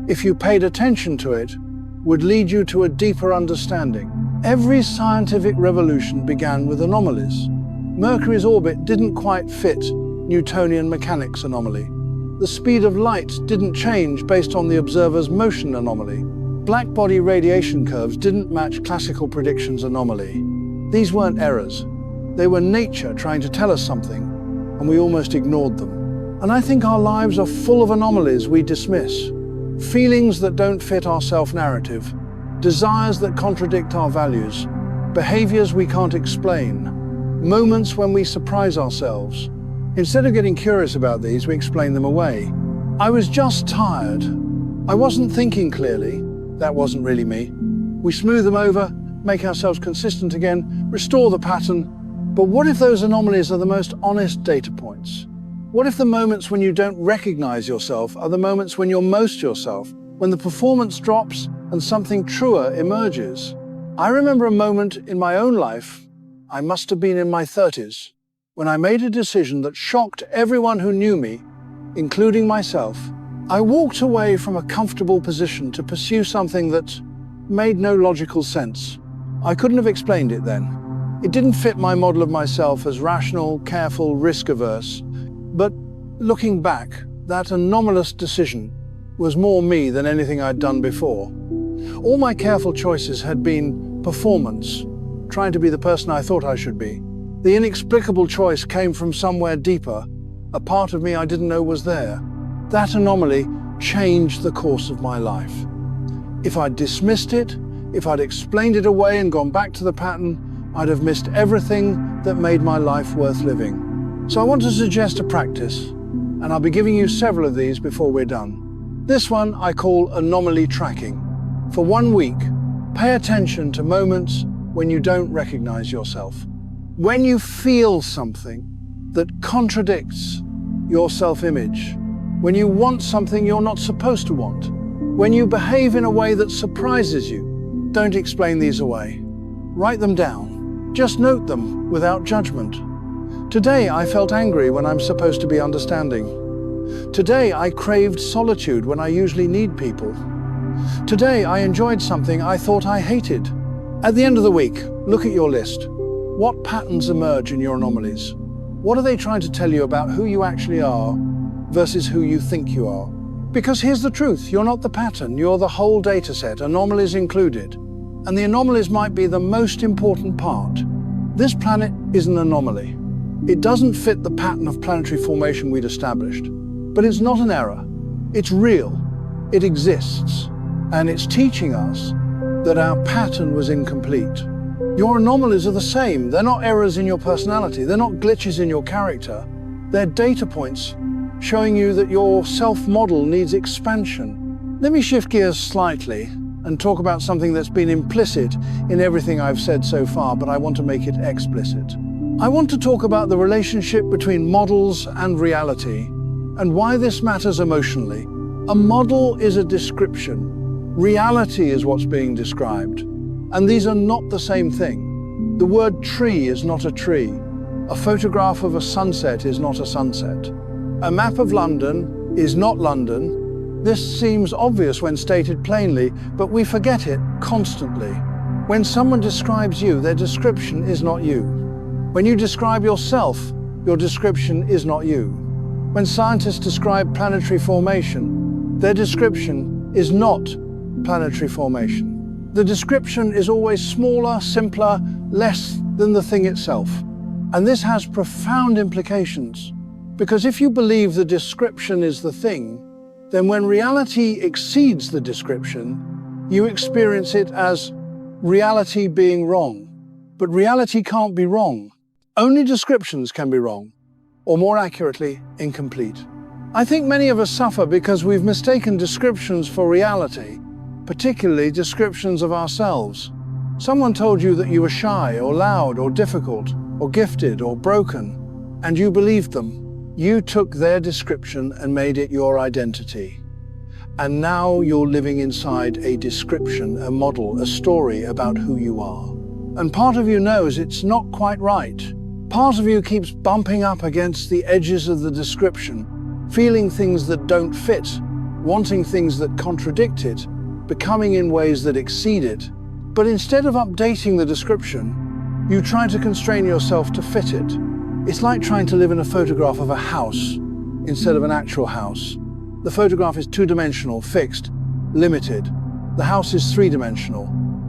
if you paid attention to it, would lead you to a deeper understanding. Every scientific revolution began with anomalies. Mercury's orbit didn't quite fit Newtonian mechanics anomaly. The speed of light didn't change based on the observer's motion anomaly. Blackbody radiation curves didn't match classical predictions anomaly. These weren't errors. They were nature trying to tell us something, and we almost ignored them. And I think our lives are full of anomalies we dismiss. Feelings that don't fit our self-narrative, desires that contradict our values, behaviors we can't explain, moments when we surprise ourselves. Instead of getting curious about these, we explain them away. I was just tired. I wasn't thinking clearly. That wasn't really me. We smooth them over, make ourselves consistent again, restore the pattern. But what if those anomalies are the most honest data points? What if the moments when you don't recognize yourself are the moments when you're most yourself, when the performance drops and something truer emerges? I remember a moment in my own life, I must have been in my 30s, when I made a decision that shocked everyone who knew me, including myself. I walked away from a comfortable position to pursue something that made no logical sense. I couldn't have explained it then. It didn't fit my model of myself as rational, careful, risk-averse. But looking back, that anomalous decision was more me than anything I'd done before. All my careful choices had been performance, trying to be the person I thought I should be. The inexplicable choice came from somewhere deeper, a part of me I didn't know was there. That anomaly changed the course of my life. If I'd dismissed it, if I'd explained it away and gone back to the pattern, I'd have missed everything that made my life worth living. So I want to suggest a practice, and I'll be giving you several of these before we're done. This one I call anomaly tracking. For 1 week, pay attention to moments when you don't recognize yourself. When you feel something that contradicts your self-image, when you want something you're not supposed to want, when you behave in a way that surprises you, don't explain these away. Write them down. Just note them without judgment. Today I felt angry when I'm supposed to be understanding. Today I craved solitude when I usually need people. Today I enjoyed something I thought I hated. At the end of the week, look at your list. What patterns emerge in your anomalies? What are they trying to tell you about who you actually are versus who you think you are? Because here's the truth, you're not the pattern, you're the whole data set, anomalies included. And the anomalies might be the most important part. This planet is an anomaly. It doesn't fit the pattern of planetary formation we'd established. But it's not an error. It's real. It exists. And it's teaching us that our pattern was incomplete. Your anomalies are the same. They're not errors in your personality. They're not glitches in your character. They're data points showing you that your self-model needs expansion. Let me shift gears slightly and talk about something that's been implicit in everything I've said so far, but I want to make it explicit. I want to talk about the relationship between models and reality and why this matters emotionally. A model is a description. Reality is what's being described. And these are not the same thing. The word tree is not a tree. A photograph of a sunset is not a sunset. A map of London is not London. This seems obvious when stated plainly, but we forget it constantly. When someone describes you, their description is not you. When you describe yourself, your description is not you. When scientists describe planetary formation, their description is not planetary formation. The description is always smaller, simpler, less than the thing itself. And this has profound implications, because if you believe the description is the thing, then when reality exceeds the description, you experience it as reality being wrong. But reality can't be wrong. Only descriptions can be wrong, or more accurately, incomplete. I think many of us suffer because we've mistaken descriptions for reality, particularly descriptions of ourselves. Someone told you that you were shy, or loud, or difficult, or gifted, or broken, and you believed them. You took their description and made it your identity. And now you're living inside a description, a model, a story about who you are. And part of you knows it's not quite right. Part of you keeps bumping up against the edges of the description, feeling things that don't fit, wanting things that contradict it, becoming in ways that exceed it. But instead of updating the description, you try to constrain yourself to fit it. It's like trying to live in a photograph of a house instead of an actual house. The photograph is two-dimensional, fixed, limited. The house is three-dimensional,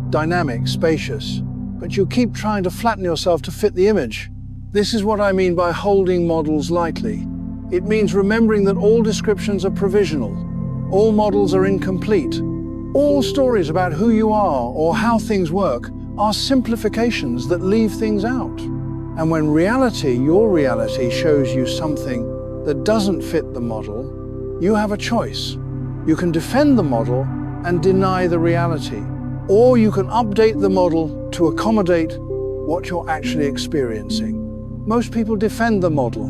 dynamic, spacious. But you keep trying to flatten yourself to fit the image. This is what I mean by holding models lightly. It means remembering that all descriptions are provisional. All models are incomplete. All stories about who you are or how things work are simplifications that leave things out. And when reality, your reality, shows you something that doesn't fit the model, you have a choice. You can defend the model and deny the reality, or you can update the model to accommodate what you're actually experiencing. Most people defend the model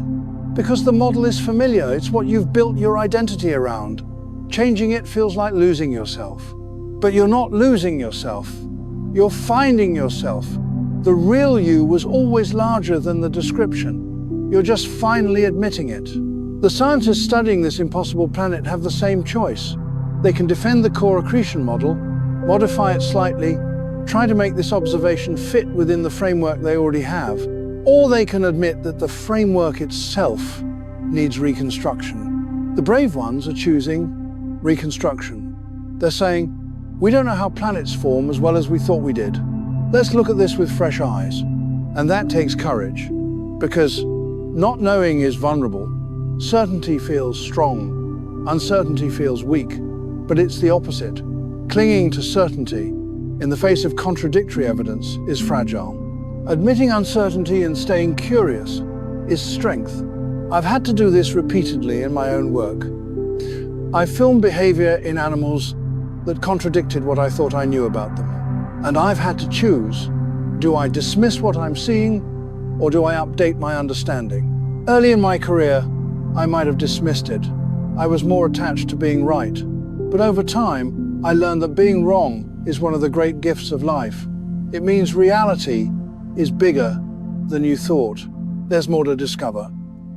because the model is familiar. It's what you've built your identity around. Changing it feels like losing yourself. But you're not losing yourself. You're finding yourself. The real you was always larger than the description. You're just finally admitting it. The scientists studying this impossible planet have the same choice. They can defend the core accretion model, modify it slightly, try to make this observation fit within the framework they already have, or they can admit that the framework itself needs reconstruction. The brave ones are choosing reconstruction. They're saying, we don't know how planets form as well as we thought we did. Let's look at this with fresh eyes. And that takes courage, because not knowing is vulnerable. Certainty feels strong. Uncertainty feels weak. But it's the opposite. Clinging to certainty in the face of contradictory evidence is fragile. Admitting uncertainty and staying curious is strength. I've had to do this repeatedly in my own work. I filmed behavior in animals that contradicted what I thought I knew about them. And I've had to choose, do I dismiss what I'm seeing, or do I update my understanding? Early in my career, I might have dismissed it. I was more attached to being right. But over time, I learned that being wrong is one of the great gifts of life. It means reality is bigger than you thought. There's more to discover.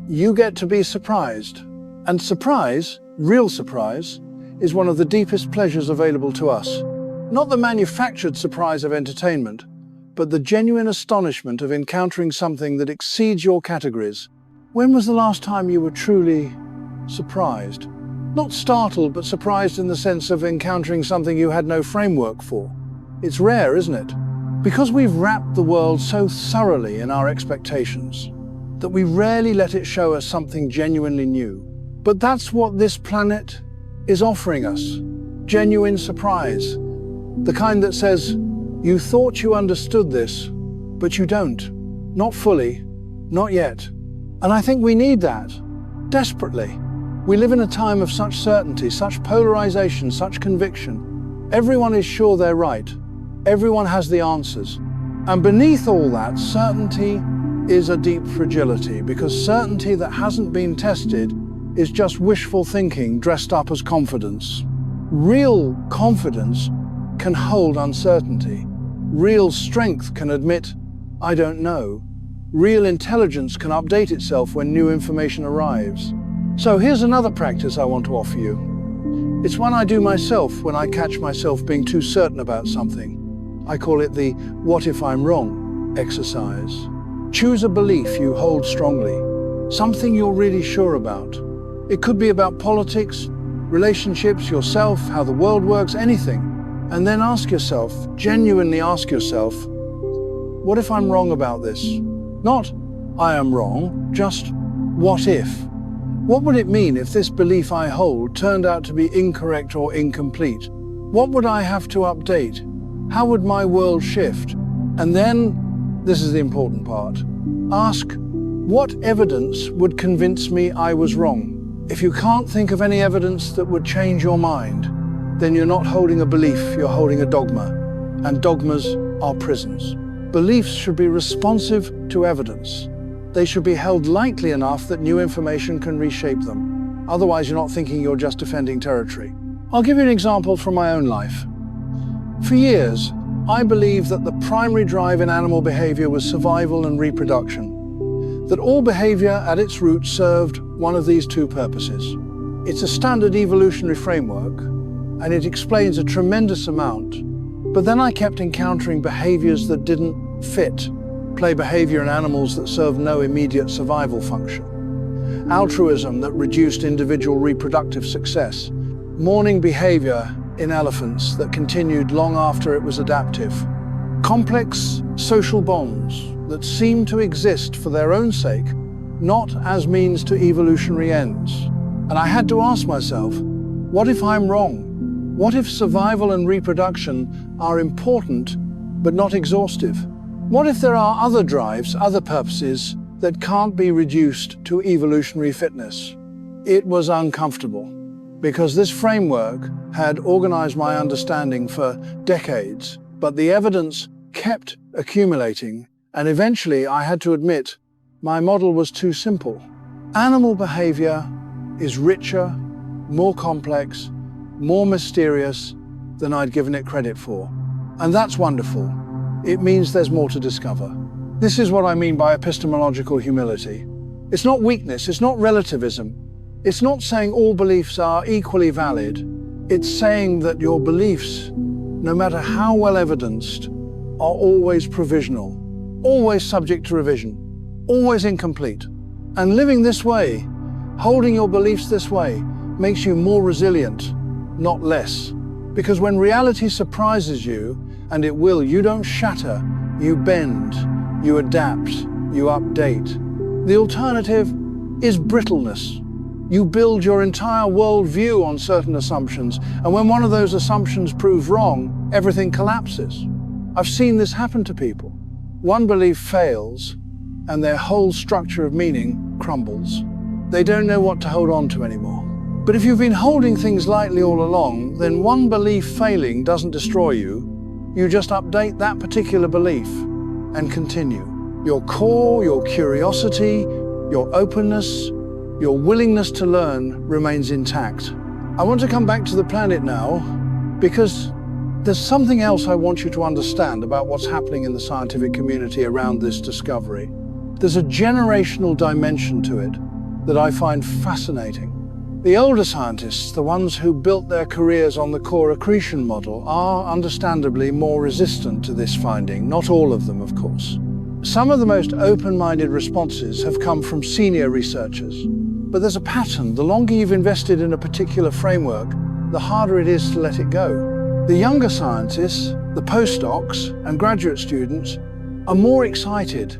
You get to be surprised. And surprise, real surprise, is one of the deepest pleasures available to us. Not the manufactured surprise of entertainment, but the genuine astonishment of encountering something that exceeds your categories. When was the last time you were truly surprised? Not startled, but surprised in the sense of encountering something you had no framework for. It's rare, isn't it? Because we've wrapped the world so thoroughly in our expectations that we rarely let it show us something genuinely new. But that's what this planet is offering us. Genuine surprise. The kind that says, you thought you understood this, but you don't. Not fully, not yet. And I think we need that, desperately. We live in a time of such certainty, such polarization, such conviction. Everyone is sure they're right. Everyone has the answers. And beneath all that, certainty is a deep fragility, because certainty that hasn't been tested is just wishful thinking dressed up as confidence. Real confidence can hold uncertainty. Real strength can admit, I don't know. Real intelligence can update itself when new information arrives. So here's another practice I want to offer you. It's one I do myself when I catch myself being too certain about something. I call it the "what if I'm wrong" exercise. Choose a belief you hold strongly, something you're really sure about. It could be about politics, relationships, yourself, how the world works, anything. And then ask yourself, genuinely ask yourself, what if I'm wrong about this? Not, I am wrong, just, what if? What would it mean if this belief I hold turned out to be incorrect or incomplete? What would I have to update? How would my world shift? And then, this is the important part, ask, what evidence would convince me I was wrong? If you can't think of any evidence that would change your mind, then you're not holding a belief, you're holding a dogma. And dogmas are prisons. Beliefs should be responsive to evidence. They should be held lightly enough that new information can reshape them. Otherwise, you're not thinking, you're just defending territory. I'll give you an example from my own life. For years, I believed that the primary drive in animal behavior was survival and reproduction. That all behavior at its root served one of these two purposes. It's a standard evolutionary framework, and it explains a tremendous amount. But then I kept encountering behaviors that didn't fit. Play behavior in animals that served no immediate survival function. Altruism that reduced individual reproductive success. Mourning behavior in elephants that continued long after it was adaptive. Complex social bonds that seemed to exist for their own sake, not as means to evolutionary ends. And I had to ask myself, what if I'm wrong? What if survival and reproduction are important, but not exhaustive? What if there are other drives, other purposes that can't be reduced to evolutionary fitness? It was uncomfortable, because this framework had organized my understanding for decades, but the evidence kept accumulating, and eventually I had to admit my model was too simple. Animal behavior is richer, more complex, more mysterious than I'd given it credit for. And that's wonderful. It means there's more to discover. This is what I mean by epistemological humility. It's not weakness, it's not relativism. It's not saying all beliefs are equally valid. It's saying that your beliefs, no matter how well evidenced, are always provisional, always subject to revision, always incomplete. And living this way, holding your beliefs this way, makes you more resilient, not less. Because when reality surprises you, and it will, you don't shatter, you bend, you adapt, you update. The alternative is brittleness. You build your entire worldview on certain assumptions, and when one of those assumptions proves wrong, everything collapses. I've seen this happen to people. One belief fails, and their whole structure of meaning crumbles. They don't know what to hold on to anymore. But if you've been holding things lightly all along, then one belief failing doesn't destroy you. You just update that particular belief and continue. Your core, your curiosity, your openness, your willingness to learn remains intact. I want to come back to the planet now because there's something else I want you to understand about what's happening in the scientific community around this discovery. There's a generational dimension to it that I find fascinating. The older scientists, the ones who built their careers on the core accretion model, are understandably more resistant to this finding. Not all of them, of course. Some of the most open-minded responses have come from senior researchers. But there's a pattern. The longer you've invested in a particular framework, the harder it is to let it go. The younger scientists, the postdocs and graduate students are more excited.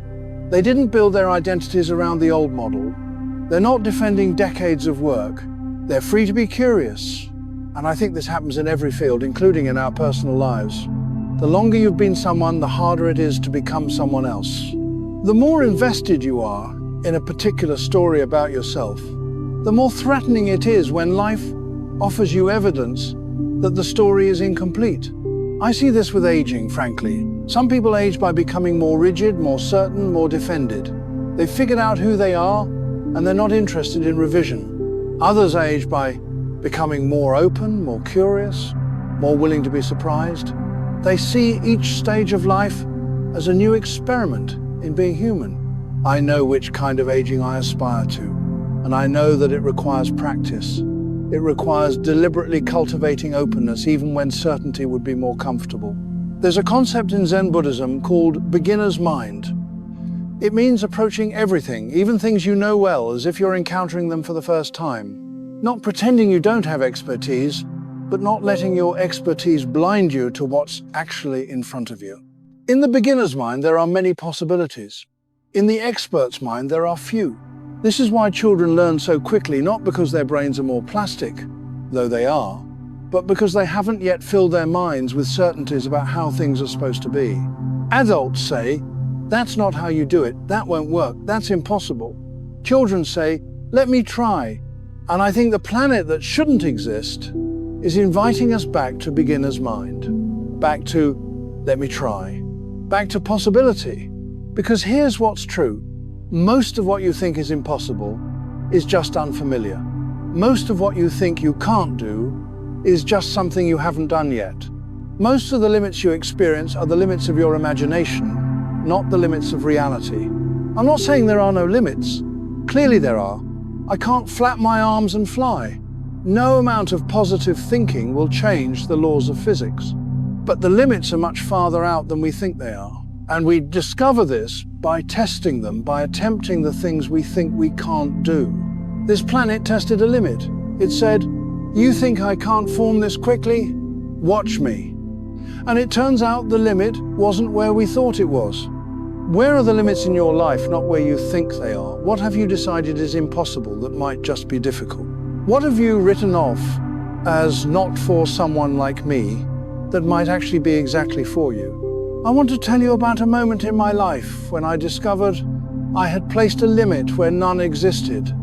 They didn't build their identities around the old model. They're not defending decades of work. They're free to be curious. And I think this happens in every field, including in our personal lives. The longer you've been someone, the harder it is to become someone else. The more invested you are in a particular story about yourself, the more threatening it is when life offers you evidence that the story is incomplete. I see this with aging, frankly. Some people age by becoming more rigid, more certain, more defended. They've figured out who they are, and they're not interested in revision. Others age by becoming more open, more curious, more willing to be surprised. They see each stage of life as a new experiment in being human. I know which kind of aging I aspire to, and I know that it requires practice. It requires deliberately cultivating openness even when certainty would be more comfortable. There's a concept in Zen Buddhism called beginner's mind. It means approaching everything, even things you know well, as if you're encountering them for the first time. Not pretending you don't have expertise, but not letting your expertise blind you to what's actually in front of you. In the beginner's mind, there are many possibilities. In the expert's mind, there are few. This is why children learn so quickly, not because their brains are more plastic, though they are, but because they haven't yet filled their minds with certainties about how things are supposed to be. Adults say, "That's not how you do it, that won't work, that's impossible." Children say, "Let me try." And I think the planet that shouldn't exist is inviting us back to beginner's mind, back to "let me try," back to possibility. Because here's what's true. Most of what you think is impossible is just unfamiliar. Most of what you think you can't do is just something you haven't done yet. Most of the limits you experience are the limits of your imagination, not the limits of reality. I'm not saying there are no limits. Clearly there are. I can't flap my arms and fly. No amount of positive thinking will change the laws of physics. But the limits are much farther out than we think they are. And we discover this by testing them, by attempting the things we think we can't do. This planet tested a limit. It said, "You think I can't form this quickly? Watch me." And it turns out the limit wasn't where we thought it was. Where are the limits in your life, not where you think they are? What have you decided is impossible that might just be difficult? What have you written off as not for someone like me that might actually be exactly for you? I want to tell you about a moment in my life when I discovered I had placed a limit where none existed.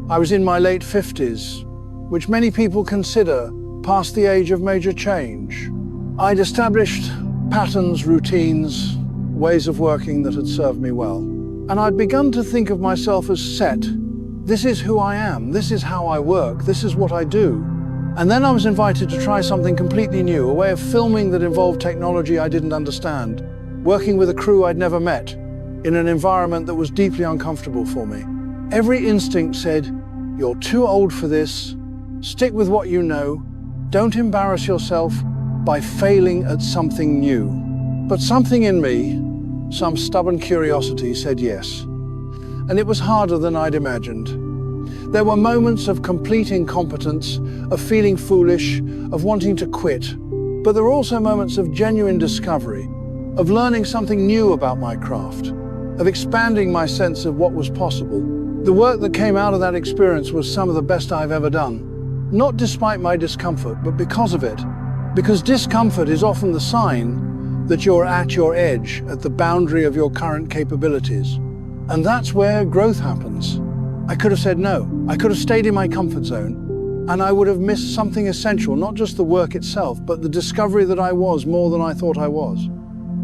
I was in my late 50s, which many people consider past the age of major change. I'd established patterns, routines, ways of working that had served me well. And I'd begun to think of myself as set. This is who I am, this is how I work, this is what I do. And then I was invited to try something completely new, a way of filming that involved technology I didn't understand, working with a crew I'd never met, in an environment that was deeply uncomfortable for me. Every instinct said, "You're too old for this, stick with what you know, don't embarrass yourself by failing at something new." But something in me, some stubborn curiosity, said yes. And it was harder than I'd imagined. There were moments of complete incompetence, of feeling foolish, of wanting to quit. But there were also moments of genuine discovery, of learning something new about my craft, of expanding my sense of what was possible. The work that came out of that experience was some of the best I've ever done. Not despite my discomfort, but because of it. Because discomfort is often the sign that you're at your edge, at the boundary of your current capabilities. And that's where growth happens. I could have said no. I could have stayed in my comfort zone, and I would have missed something essential, not just the work itself, but the discovery that I was more than I thought I was.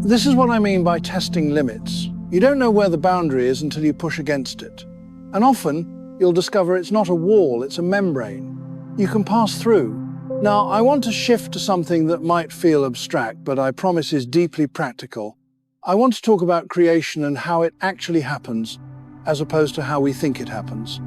This is what I mean by testing limits. You don't know where the boundary is until you push against it. And often, you'll discover it's not a wall, it's a membrane. You can pass through. Now, I want to shift to something that might feel abstract, but I promise is deeply practical. I want to talk about creation and how it actually happens, as opposed to how we think it happens.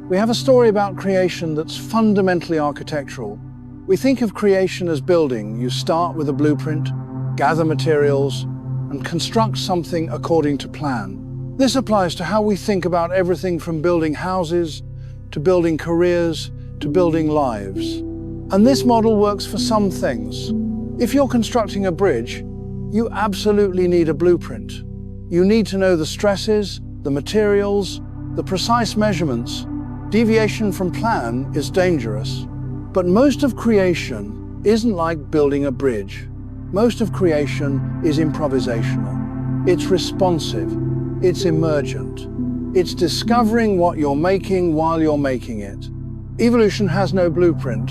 We have a story about creation that's fundamentally architectural. We think of creation as building. You start with a blueprint, gather materials, and construct something according to plan. This applies to how we think about everything from building houses, to building careers, to building lives. And this model works for some things. If you're constructing a bridge, you absolutely need a blueprint. You need to know the stresses, the materials, the precise measurements. Deviation from plan is dangerous. But most of creation isn't like building a bridge. Most of creation is improvisational. It's responsive. It's emergent. It's discovering what you're making while you're making it. Evolution has no blueprint.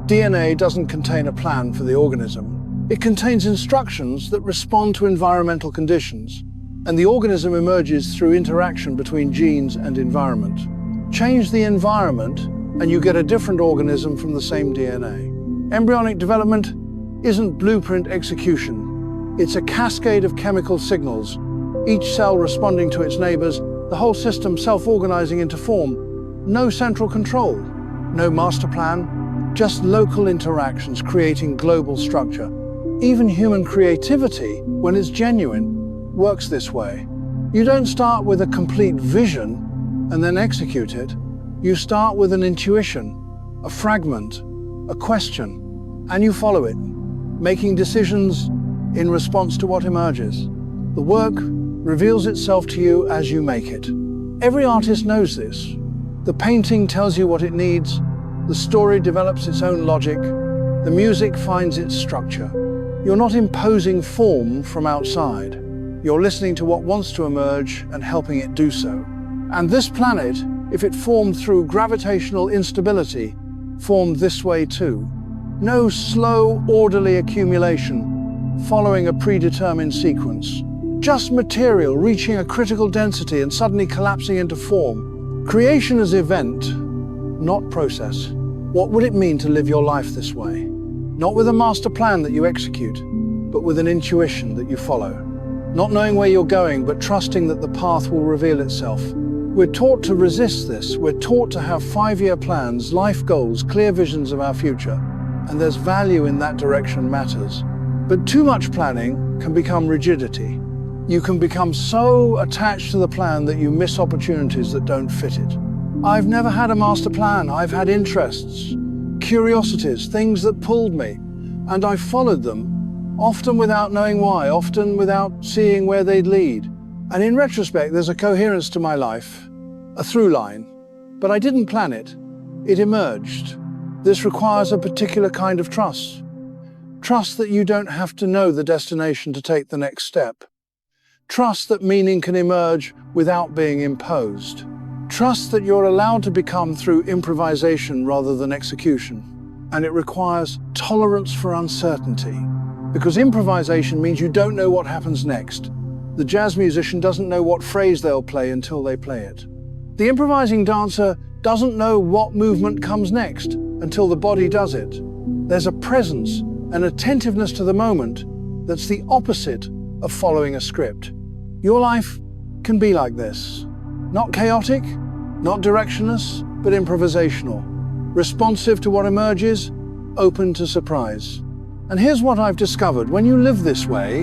DNA doesn't contain a plan for the organism. It contains instructions that respond to environmental conditions, and the organism emerges through interaction between genes and environment. Change the environment, and you get a different organism from the same DNA. Embryonic development isn't blueprint execution. It's a cascade of chemical signals, each cell responding to its neighbors, the whole system self-organizing into form. No central control, no master plan, just local interactions creating global structure. Even human creativity, when it's genuine, works this way. You don't start with a complete vision and then execute it. You start with an intuition, a fragment, a question, and you follow it, making decisions in response to what emerges. The work reveals itself to you as you make it. Every artist knows this. The painting tells you what it needs, the story develops its own logic, the music finds its structure. You're not imposing form from outside. You're listening to what wants to emerge and helping it do so. And this planet, if it formed through gravitational instability, formed this way too. No slow, orderly accumulation following a predetermined sequence. Just material reaching a critical density and suddenly collapsing into form. Creation is event, not process. What would it mean to live your life this way? Not with a master plan that you execute, but with an intuition that you follow. Not knowing where you're going, but trusting that the path will reveal itself. We're taught to resist this. We're taught to have 5-year plans, life goals, clear visions of our future. And there's value in that direction matters. But too much planning can become rigidity. You can become so attached to the plan that you miss opportunities that don't fit it. I've never had a master plan. I've had interests, curiosities, things that pulled me, and I followed them, often without knowing why, often without seeing where they'd lead. And in retrospect, there's a coherence to my life, a through line. But I didn't plan it. It emerged. This requires a particular kind of trust. Trust that you don't have to know the destination to take the next step. Trust that meaning can emerge without being imposed. Trust that you're allowed to become through improvisation rather than execution. And it requires tolerance for uncertainty. Because improvisation means you don't know what happens next. The jazz musician doesn't know what phrase they'll play until they play it. The improvising dancer doesn't know what movement comes next until the body does it. There's a presence, an attentiveness to the moment that's the opposite of following a script. Your life can be like this. Not chaotic, not directionless, but improvisational. Responsive to what emerges, open to surprise. And here's what I've discovered. When you live this way,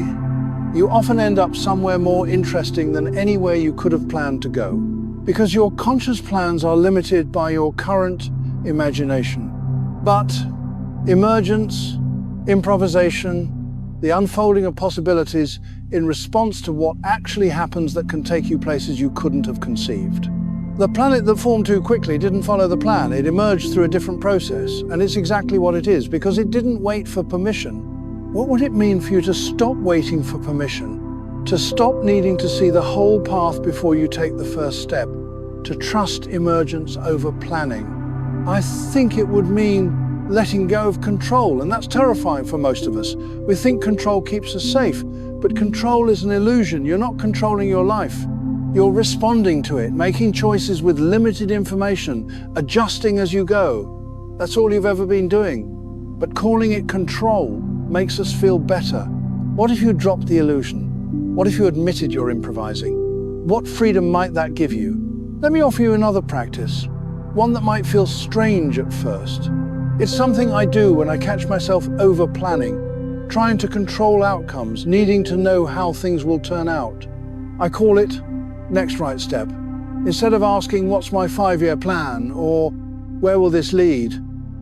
you often end up somewhere more interesting than anywhere you could have planned to go. Because your conscious plans are limited by your current imagination. But emergence, improvisation, the unfolding of possibilities in response to what actually happens that can take you places you couldn't have conceived. The planet that formed too quickly didn't follow the plan. It emerged through a different process, and it's exactly what it is, because it didn't wait for permission. What would it mean for you to stop waiting for permission? To stop needing to see the whole path before you take the first step? to trust emergence over planning. I think it would mean letting go of control, and that's terrifying for most of us. We think control keeps us safe, but control is an illusion. You're not controlling your life. You're responding to it, making choices with limited information, adjusting as you go. That's all you've ever been doing. But calling it control makes us feel better. What if you dropped the illusion? What if you admitted you're improvising? What freedom might that give you? Let me offer you another practice, one that might feel strange at first. It's something I do when I catch myself over-planning, trying to control outcomes, needing to know how things will turn out. I call it next right step. Instead of asking, what's my 5-year plan, or where will this lead,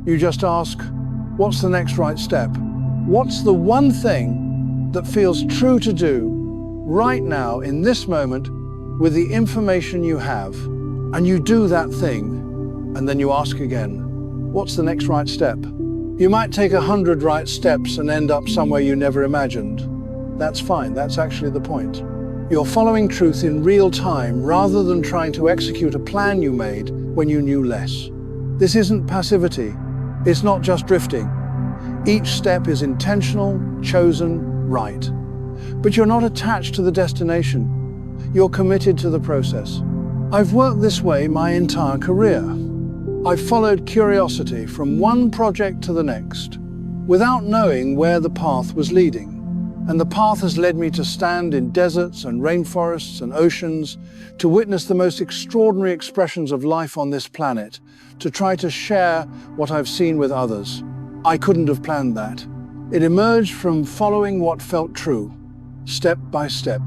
you just ask, what's the next right step? What's the one thing that feels true to do right now in this moment with the information you have? And you do that thing, and then you ask again, what's the next right step? You might take 100 right steps and end up somewhere you never imagined. That's fine, that's actually the point. You're following truth in real time rather than trying to execute a plan you made when you knew less. This isn't passivity. It's not just drifting. Each step is intentional, chosen, right. But you're not attached to the destination. You're committed to the process. I've worked this way my entire career. I've followed curiosity from one project to the next, without knowing where the path was leading. And the path has led me to stand in deserts and rainforests and oceans, to witness the most extraordinary expressions of life on this planet, to try to share what I've seen with others. I couldn't have planned that. It emerged from following what felt true, step by step.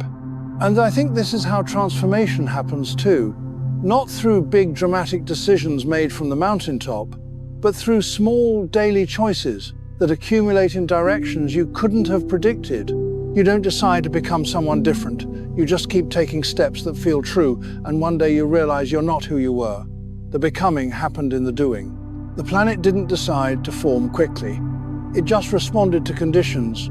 And I think this is how transformation happens too. Not through big dramatic decisions made from the mountaintop, but through small daily choices that accumulate in directions you couldn't have predicted. You don't decide to become someone different. You just keep taking steps that feel true, and one day you realize you're not who you were. The becoming happened in the doing. The planet didn't decide to form quickly. It just responded to conditions,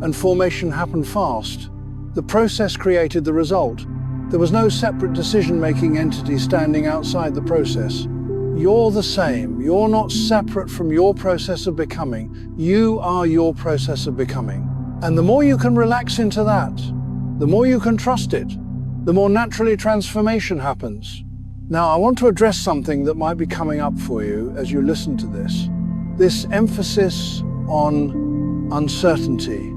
and formation happened fast. The process created the result. There was no separate decision-making entity standing outside the process. You're the same. You're not separate from your process of becoming. You are your process of becoming. And the more you can relax into that, the more you can trust it, the more naturally transformation happens. Now, I want to address something that might be coming up for you as you listen to this. This emphasis on uncertainty,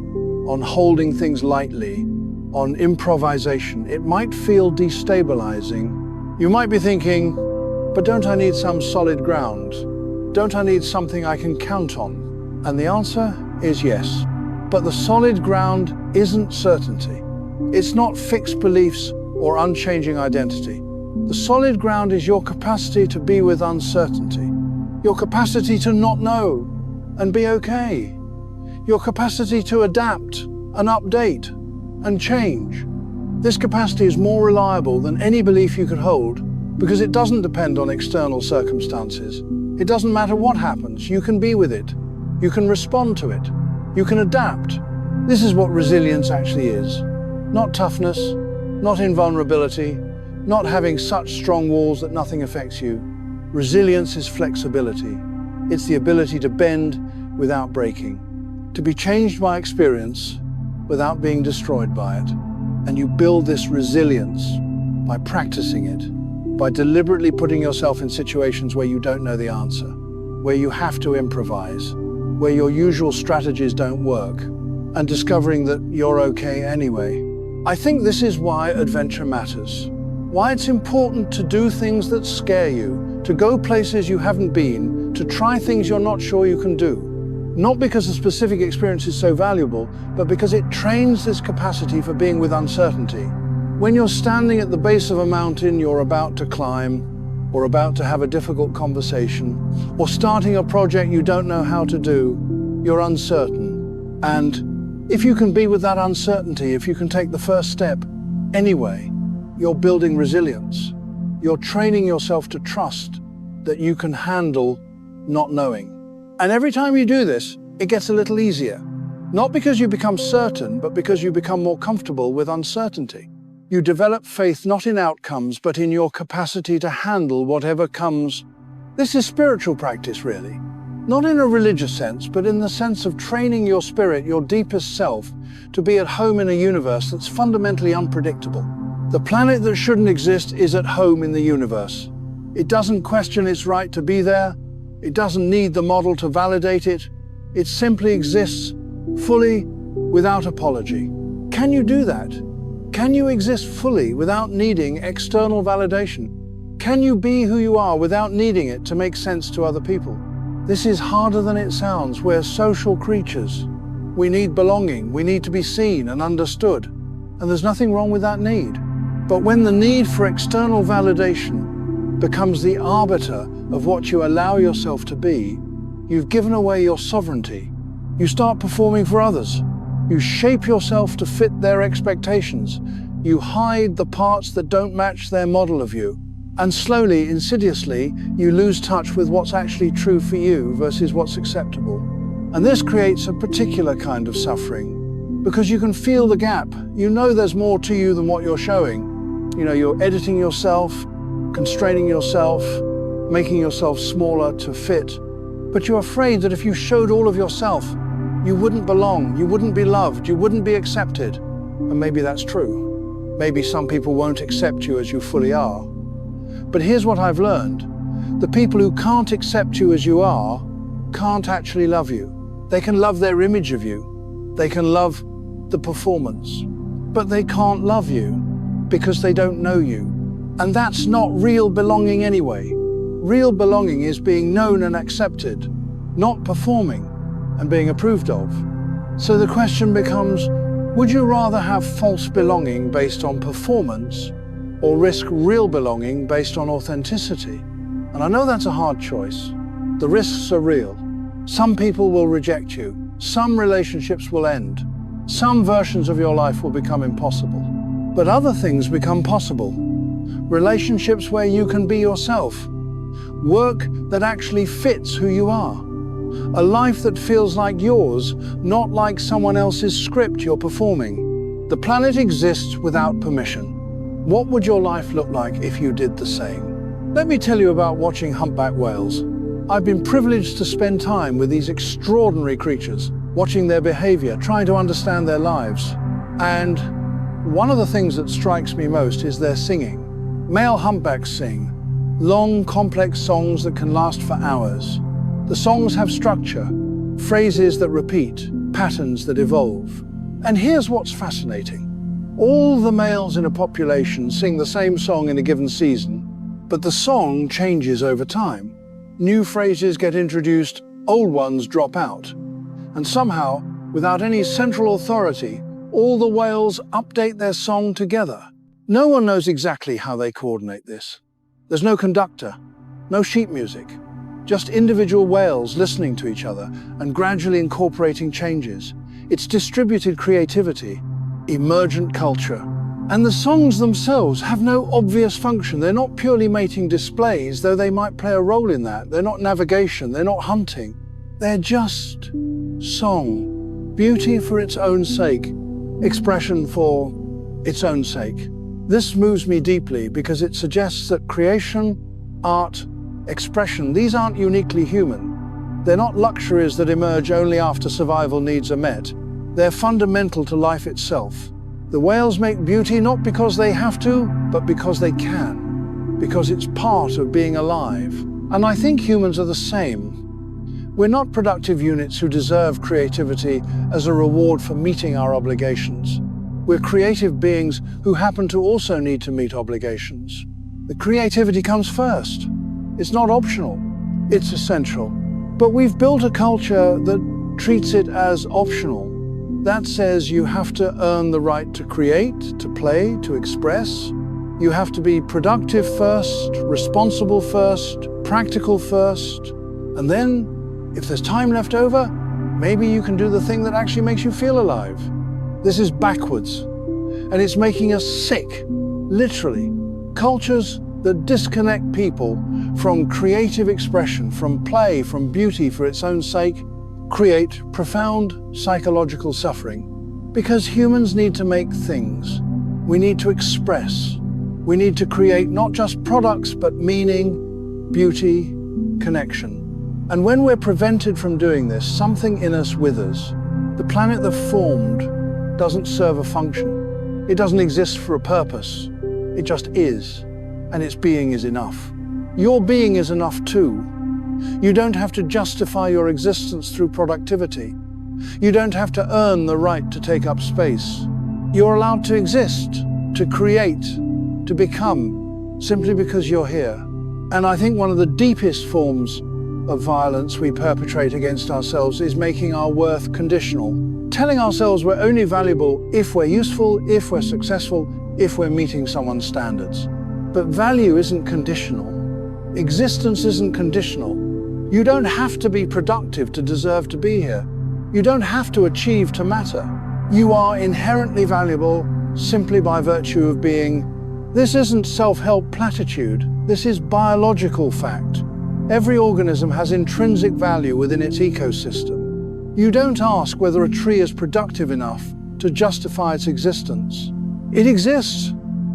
on holding things lightly, on improvisation. It might feel destabilizing. You might be thinking, but don't I need some solid ground? Don't I need something I can count on? And the answer is yes. But the solid ground isn't certainty. It's not fixed beliefs or unchanging identity. The solid ground is your capacity to be with uncertainty, your capacity to not know and be okay, your capacity to adapt and update and change. This capacity is more reliable than any belief you could hold because it doesn't depend on external circumstances. It doesn't matter what happens, you can be with it. You can respond to it. You can adapt. This is what resilience actually is. Not toughness, not invulnerability, not having such strong walls that nothing affects you. Resilience is flexibility. It's the ability to bend without breaking, to be changed by experience without being destroyed by it. And you build this resilience by practicing it, by deliberately putting yourself in situations where you don't know the answer, where you have to improvise, where your usual strategies don't work, and discovering that you're okay anyway. I think this is why adventure matters, why it's important to do things that scare you, to go places you haven't been, to try things you're not sure you can do. Not because a specific experience is so valuable, but because it trains this capacity for being with uncertainty. When you're standing at the base of a mountain you're about to climb, or about to have a difficult conversation, or starting a project you don't know how to do, you're uncertain. And if you can be with that uncertainty, if you can take the first step anyway, you're building resilience. You're training yourself to trust that you can handle not knowing. And every time you do this, it gets a little easier. Not because you become certain, but because you become more comfortable with uncertainty. You develop faith not in outcomes, but in your capacity to handle whatever comes. This is spiritual practice, really. Not in a religious sense, but in the sense of training your spirit, your deepest self, to be at home in a universe that's fundamentally unpredictable. The planet that shouldn't exist is at home in the universe. It doesn't question its right to be there. It doesn't need the model to validate it. It simply exists fully, without apology. Can you do that? Can you exist fully without needing external validation? Can you be who you are without needing it to make sense to other people? This is harder than it sounds. We're social creatures. We need belonging. We need to be seen and understood. And there's nothing wrong with that need. But when the need for external validation becomes the arbiter of what you allow yourself to be, you've given away your sovereignty. You start performing for others. You shape yourself to fit their expectations. You hide the parts that don't match their model of you. And slowly, insidiously, you lose touch with what's actually true for you versus what's acceptable. And this creates a particular kind of suffering, because you can feel the gap. You know there's more to you than what you're showing. You're editing yourself, constraining yourself, making yourself smaller to fit. But you're afraid that if you showed all of yourself, you wouldn't belong, you wouldn't be loved, you wouldn't be accepted. And maybe that's true. Maybe some people won't accept you as you fully are. But here's what I've learned. The people who can't accept you as you are can't actually love you. They can love their image of you. They can love the performance. But they can't love you because they don't know you. And that's not real belonging anyway. Real belonging is being known and accepted, not performing and being approved of. So the question becomes, would you rather have false belonging based on performance or risk real belonging based on authenticity? And I know that's a hard choice. The risks are real. Some people will reject you. Some relationships will end. Some versions of your life will become impossible. But other things become possible. Relationships where you can be yourself. Work that actually fits who you are. A life that feels like yours, not like someone else's script you're performing. The planet exists without permission. What would your life look like if you did the same? Let me tell you about watching humpback whales. I've been privileged to spend time with these extraordinary creatures, watching their behavior, trying to understand their lives. And one of the things that strikes me most is their singing. Male humpbacks sing long, complex songs that can last for hours. The songs have structure, phrases that repeat, patterns that evolve. And here's what's fascinating. All the males in a population sing the same song in a given season, but the song changes over time. New phrases get introduced, old ones drop out. And somehow, without any central authority, all the whales update their song together. No one knows exactly how they coordinate this. There's no conductor, no sheet music, just individual whales listening to each other and gradually incorporating changes. It's distributed creativity, emergent culture. And the songs themselves have no obvious function. They're not purely mating displays, though they might play a role in that. They're not navigation, they're not hunting. They're just song. Beauty for its own sake, expression for its own sake. This moves me deeply because it suggests that creation, art, expression, these aren't uniquely human. They're not luxuries that emerge only after survival needs are met. They're fundamental to life itself. The whales make beauty not because they have to, but because they can, because it's part of being alive. And I think humans are the same. We're not productive units who deserve creativity as a reward for meeting our obligations. We're creative beings who happen to also need to meet obligations. The creativity comes first. It's not optional, it's essential. But we've built a culture that treats it as optional. That says you have to earn the right to create, to play, to express. You have to be productive first, responsible first, practical first. And then, if there's time left over, maybe you can do the thing that actually makes you feel alive. This is backwards, and it's making us sick, literally. Cultures that disconnect people from creative expression, from play, from beauty for its own sake, create profound psychological suffering. Because humans need to make things. We need to express. We need to create not just products, but meaning, beauty, connection. And when we're prevented from doing this, something in us withers. The planet that formed doesn't serve a function. It doesn't exist for a purpose. It just is, and its being is enough. Your being is enough too. You don't have to justify your existence through productivity. You don't have to earn the right to take up space. You're allowed to exist, to create, to become, simply because you're here. And I think one of the deepest forms of violence we perpetrate against ourselves is making our worth conditional. Telling ourselves we're only valuable if we're useful, if we're successful, if we're meeting someone's standards. But value isn't conditional. Existence isn't conditional. You don't have to be productive to deserve to be here. You don't have to achieve to matter. You are inherently valuable simply by virtue of being. This isn't self-help platitude. This is biological fact. Every organism has intrinsic value within its ecosystem. You don't ask whether a tree is productive enough to justify its existence. It exists.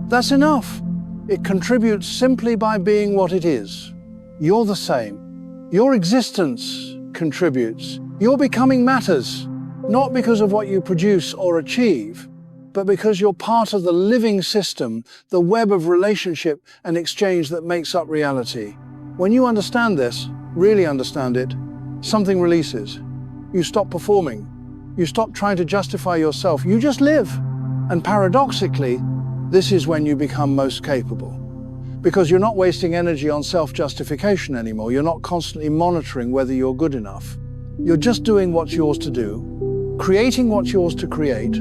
That's enough. It contributes simply by being what it is. You're the same. Your existence contributes. Your becoming matters, not because of what you produce or achieve, but because you're part of the living system, the web of relationship and exchange that makes up reality. When you understand this, really understand it, something releases. You stop performing. You stop trying to justify yourself. You just live. And paradoxically, this is when you become most capable. Because you're not wasting energy on self-justification anymore. You're not constantly monitoring whether you're good enough. You're just doing what's yours to do, creating what's yours to create,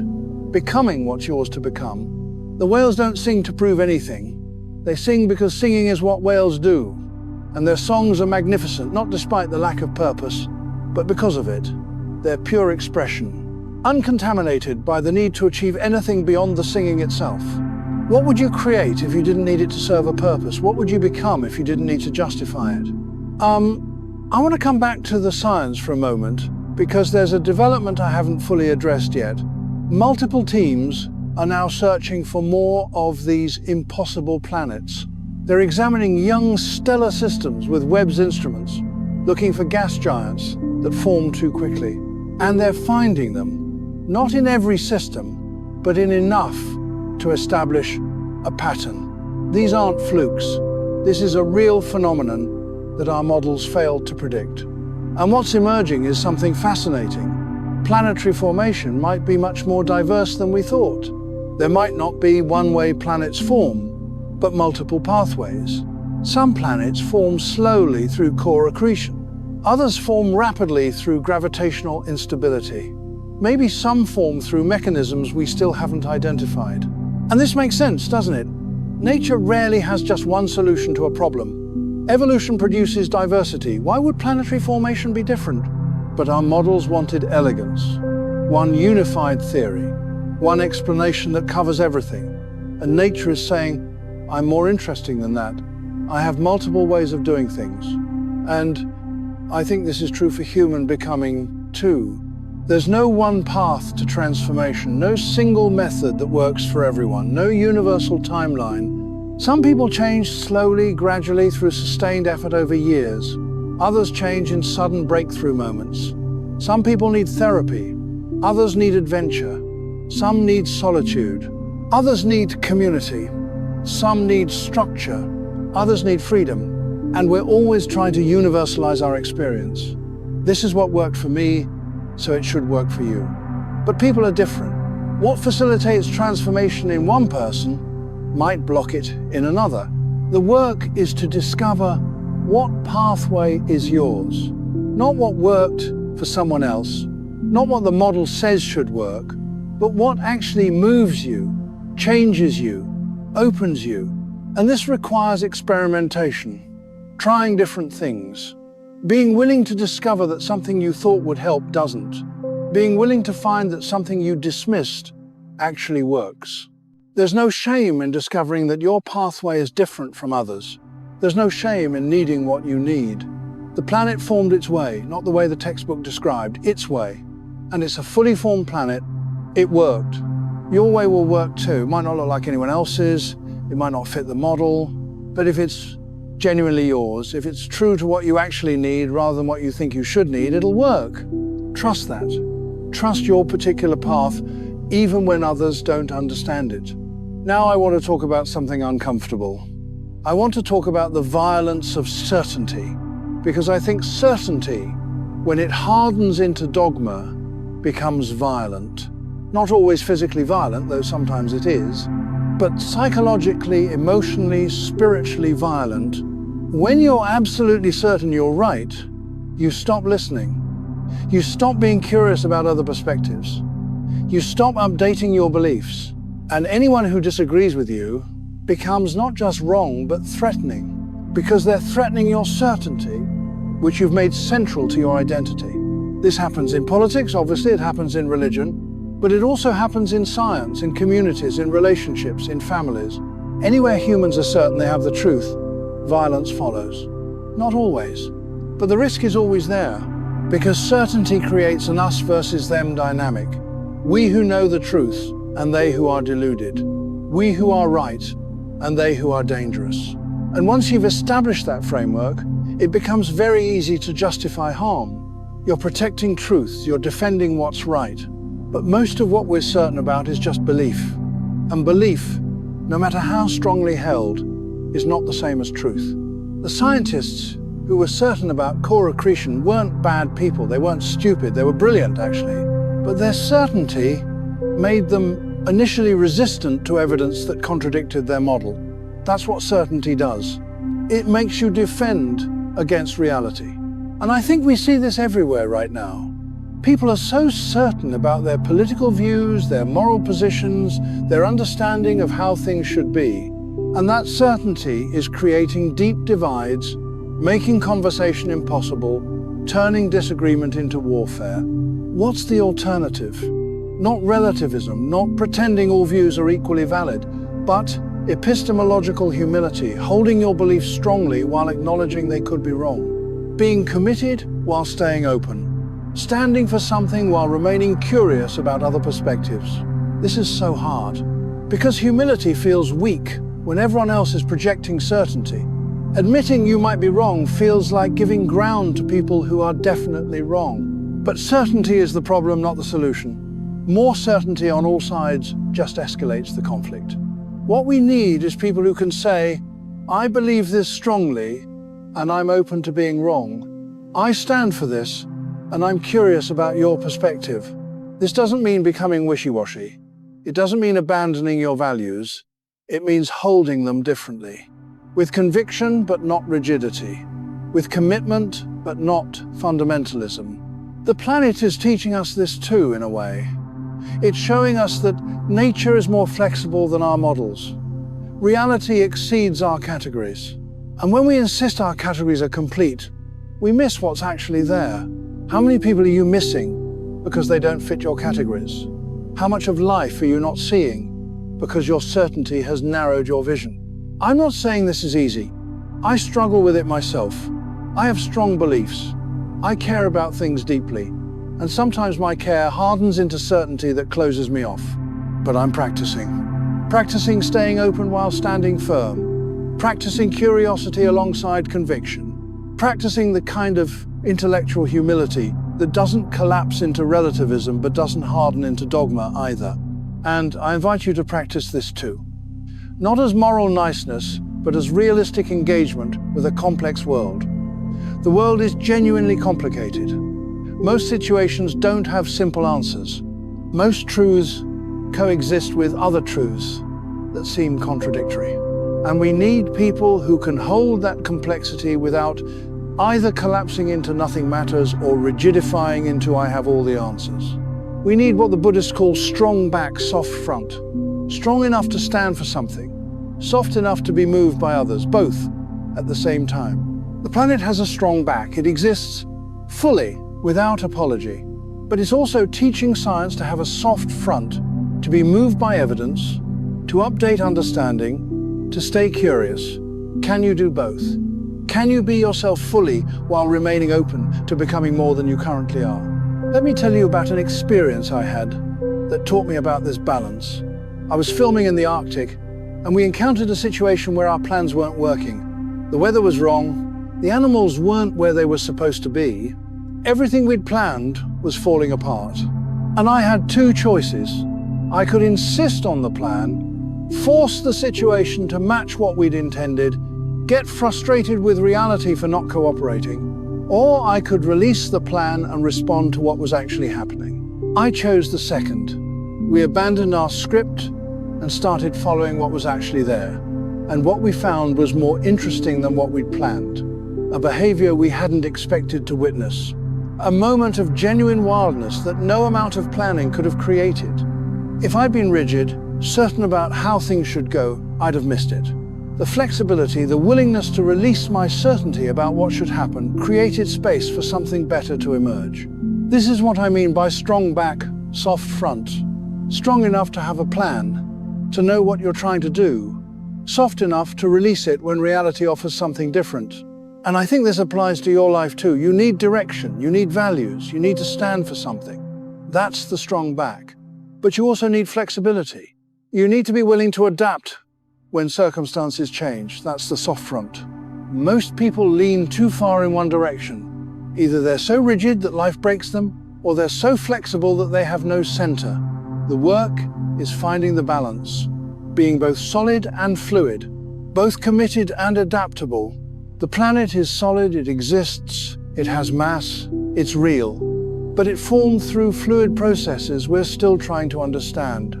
becoming what's yours to become. The whales don't sing to prove anything. They sing because singing is what whales do. And their songs are magnificent, not despite the lack of purpose, but because of it. They're pure expression, uncontaminated by the need to achieve anything beyond the singing itself. What would you create if you didn't need it to serve a purpose? What would you become if you didn't need to justify it? I want to come back to the science for a moment, because there's a development I haven't fully addressed yet. Multiple teams are now searching for more of these impossible planets. They're examining young stellar systems with Webb's instruments, looking for gas giants that form too quickly. And they're finding them, not in every system, but in enough to establish a pattern. These aren't flukes. This is a real phenomenon that our models failed to predict. And what's emerging is something fascinating. Planetary formation might be much more diverse than we thought. There might not be one-way planets form, but multiple pathways. Some planets form slowly through core accretion. Others form rapidly through gravitational instability. Maybe some form through mechanisms we still haven't identified. And this makes sense, doesn't it? Nature rarely has just one solution to a problem. Evolution produces diversity. Why would planetary formation be different? But our models wanted elegance. One unified theory. One explanation that covers everything. And nature is saying, I'm more interesting than that. I have multiple ways of doing things. And I think this is true for human becoming too. There's no one path to transformation, no single method that works for everyone, no universal timeline. Some people change slowly, gradually, through sustained effort over years. Others change in sudden breakthrough moments. Some people need therapy. Others need adventure. Some need solitude. Others need community. Some need structure. Others need freedom. And we're always trying to universalize our experience. This is what worked for me, so it should work for you. But people are different. What facilitates transformation in one person might block it in another. The work is to discover what pathway is yours, not what worked for someone else, not what the model says should work, but what actually moves you, changes you, opens you. And this requires experimentation, trying different things, being willing to discover that something you thought would help doesn't, being willing to find that something you dismissed actually works. There's no shame in discovering that your pathway is different from others. There's no shame in needing what you need. The planet formed its way, not the way the textbook described, its way. And it's a fully formed planet. It worked. Your way will work too. It might not look like anyone else's, it might not fit the model, but if it's genuinely yours, if it's true to what you actually need rather than what you think you should need, it'll work. Trust that. Trust your particular path, even when others don't understand it. Now I want to talk about something uncomfortable. I want to talk about the violence of certainty, because I think certainty, when it hardens into dogma, becomes violent. Not always physically violent, though sometimes it is, but psychologically, emotionally, spiritually violent. When you're absolutely certain you're right, you stop listening. You stop being curious about other perspectives. You stop updating your beliefs. And anyone who disagrees with you becomes not just wrong, but threatening, because they're threatening your certainty, which you've made central to your identity. This happens in politics, obviously, it happens in religion, but it also happens in science, in communities, in relationships, in families. Anywhere humans are certain they have the truth, violence follows. Not always, but the risk is always there, because certainty creates an us versus them dynamic. We who know the truth, and they who are deluded. We who are right, and they who are dangerous. And once you've established that framework, it becomes very easy to justify harm. You're protecting truth, you're defending what's right. But most of what we're certain about is just belief. And belief, no matter how strongly held, is not the same as truth. The scientists who were certain about core accretion weren't bad people, they weren't stupid, they were brilliant actually. But their certainty made them initially resistant to evidence that contradicted their model. That's what certainty does. It makes you defend against reality. And I think we see this everywhere right now. People are so certain about their political views, their moral positions, their understanding of how things should be. And that certainty is creating deep divides, making conversation impossible, turning disagreement into warfare. What's the alternative? Not relativism, not pretending all views are equally valid, but epistemological humility, holding your beliefs strongly while acknowledging they could be wrong. Being committed while staying open. Standing for something while remaining curious about other perspectives. This is so hard, because humility feels weak when everyone else is projecting certainty. Admitting you might be wrong feels like giving ground to people who are definitely wrong. But certainty is the problem, not the solution. More certainty on all sides just escalates the conflict. What we need is people who can say, I believe this strongly, and I'm open to being wrong. I stand for this, and I'm curious about your perspective. This doesn't mean becoming wishy-washy. It doesn't mean abandoning your values. It means holding them differently. With conviction, but not rigidity. With commitment, but not fundamentalism. The planet is teaching us this too, in a way. It's showing us that nature is more flexible than our models. Reality exceeds our categories. And when we insist our categories are complete, we miss what's actually there. How many people are you missing because they don't fit your categories? How much of life are you not seeing because your certainty has narrowed your vision? I'm not saying this is easy. I struggle with it myself. I have strong beliefs. I care about things deeply. And sometimes my care hardens into certainty that closes me off. But I'm practicing. Practicing staying open while standing firm. Practicing curiosity alongside conviction. Practicing the kind of intellectual humility that doesn't collapse into relativism but doesn't harden into dogma either. And I invite you to practice this too. Not as moral niceness, but as realistic engagement with a complex world. The world is genuinely complicated. Most situations don't have simple answers. Most truths coexist with other truths that seem contradictory. And we need people who can hold that complexity without either collapsing into nothing matters or rigidifying into I have all the answers. We need what the Buddhists call strong back, soft front. Strong enough to stand for something, soft enough to be moved by others, both at the same time. The planet has a strong back. It exists fully, without apology. But it's also teaching science to have a soft front, to be moved by evidence, to update understanding, to stay curious. Can you do both? Can you be yourself fully while remaining open to becoming more than you currently are? Let me tell you about an experience I had. that taught me about this balance. I was filming in the Arctic, and we encountered a situation where our plans weren't working. The weather was wrong, the animals weren't where they were supposed to be, everything we'd planned was falling apart. And I had two choices. I could insist on the plan, force the situation to match what we'd intended, get frustrated with reality for not cooperating, or I could release the plan and respond to what was actually happening. I chose the second. We abandoned our script and started following what was actually there. And what we found was more interesting than what we'd planned. A behavior we hadn't expected to witness. A moment of genuine wildness that no amount of planning could have created. If I'd been rigid, certain about how things should go, I'd have missed it. The flexibility, the willingness to release my certainty about what should happen, created space for something better to emerge. This is what I mean by strong back, soft front. Strong enough to have a plan, to know what you're trying to do. Soft enough to release it when reality offers something different. And I think this applies to your life too. You need direction, you need values, you need to stand for something. That's the strong back. But you also need flexibility. You need to be willing to adapt when circumstances change. That's the soft front. Most people lean too far in one direction. Either they're so rigid that life breaks them, or they're so flexible that they have no center. The work is finding the balance, being both solid and fluid, both committed and adaptable. The planet is solid, it exists, it has mass, it's real, but it formed through fluid processes we're still trying to understand.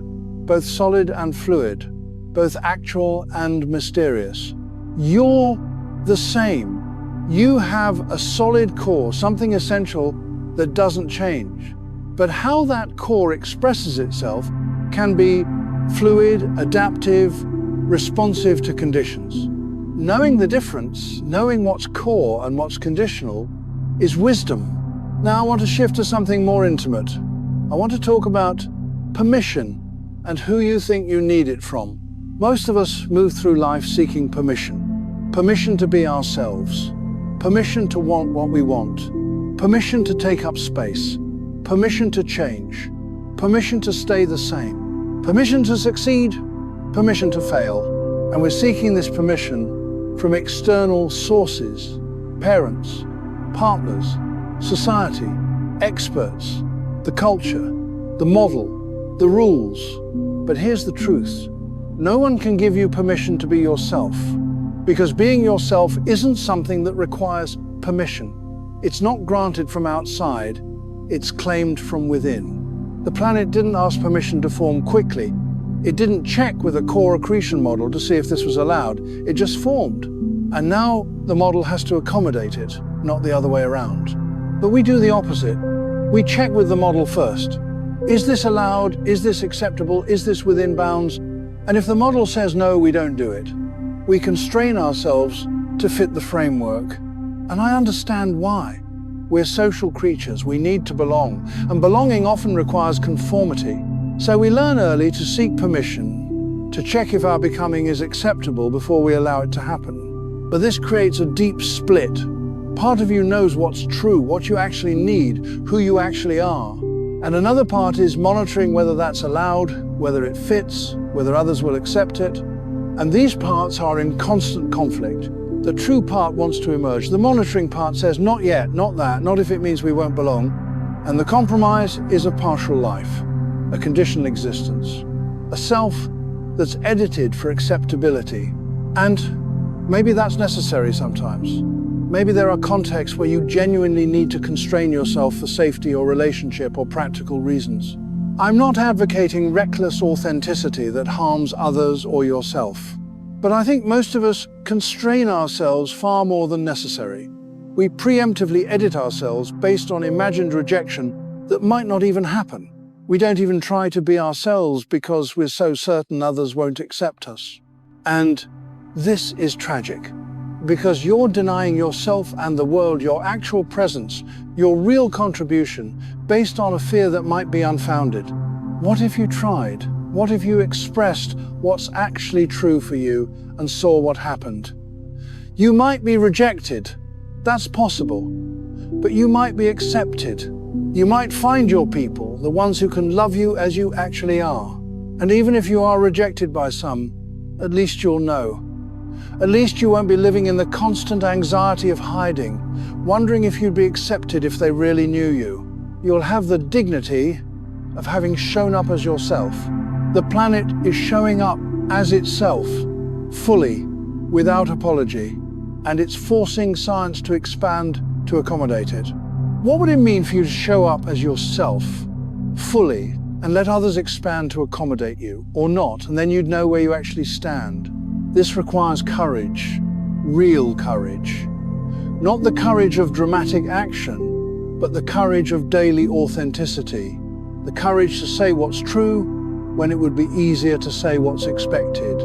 Both solid and fluid, both actual and mysterious. You're the same. You have a solid core, something essential that doesn't change. But how that core expresses itself can be fluid, adaptive, responsive to conditions. Knowing the difference, knowing what's core and what's conditional, is wisdom. Now I want to shift to something more intimate. I want to talk about permission and who you think you need it from. Most of us move through life seeking permission. Permission to be ourselves. Permission to want what we want. Permission to take up space. Permission to change. Permission to stay the same. Permission to succeed. Permission to fail. And we're seeking this permission from external sources, parents, partners, society, experts, the culture, the model, the rules. But here's the truth. No one can give you permission to be yourself, because being yourself isn't something that requires permission. It's not granted from outside, it's claimed from within. The planet didn't ask permission to form quickly. It didn't check with a core accretion model to see if this was allowed. It just formed. And now the model has to accommodate it, not the other way around. But we do the opposite. We check with the model first. Is this allowed? Is this acceptable? Is this within bounds? And if the model says no, we don't do it. We constrain ourselves to fit the framework. And I understand why. We're social creatures, we need to belong, and belonging often requires conformity. So we learn early to seek permission, to check if our becoming is acceptable before we allow it to happen. But this creates a deep split. Part of you knows what's true, what you actually need, who you actually are. And another part is monitoring whether that's allowed, whether it fits, whether others will accept it. And these parts are in constant conflict. The true part wants to emerge. The monitoring part says, not yet, not that, not if it means we won't belong. And the compromise is a partial life, a conditional existence, a self that's edited for acceptability. And maybe that's necessary sometimes. Maybe there are contexts where you genuinely need to constrain yourself for safety or relationship or practical reasons. I'm not advocating reckless authenticity that harms others or yourself. But I think most of us constrain ourselves far more than necessary. We preemptively edit ourselves based on imagined rejection that might not even happen. We don't even try to be ourselves because we're so certain others won't accept us. And this is tragic, because you're denying yourself and the world your actual presence, your real contribution, based on a fear that might be unfounded. What if you tried? What if you expressed what's actually true for you and saw what happened? You might be rejected, that's possible, but you might be accepted. You might find your people, the ones who can love you as you actually are. And even if you are rejected by some, at least you'll know. At least you won't be living in the constant anxiety of hiding, wondering if you'd be accepted if they really knew you. You'll have the dignity of having shown up as yourself. The planet is showing up as itself, fully, without apology, and it's forcing science to expand to accommodate it. What would it mean for you to show up as yourself, fully, and let others expand to accommodate you, or not, and then you'd know where you actually stand? This requires courage, real courage. Not the courage of dramatic action, but the courage of daily authenticity. The courage to say what's true when it would be easier to say what's expected.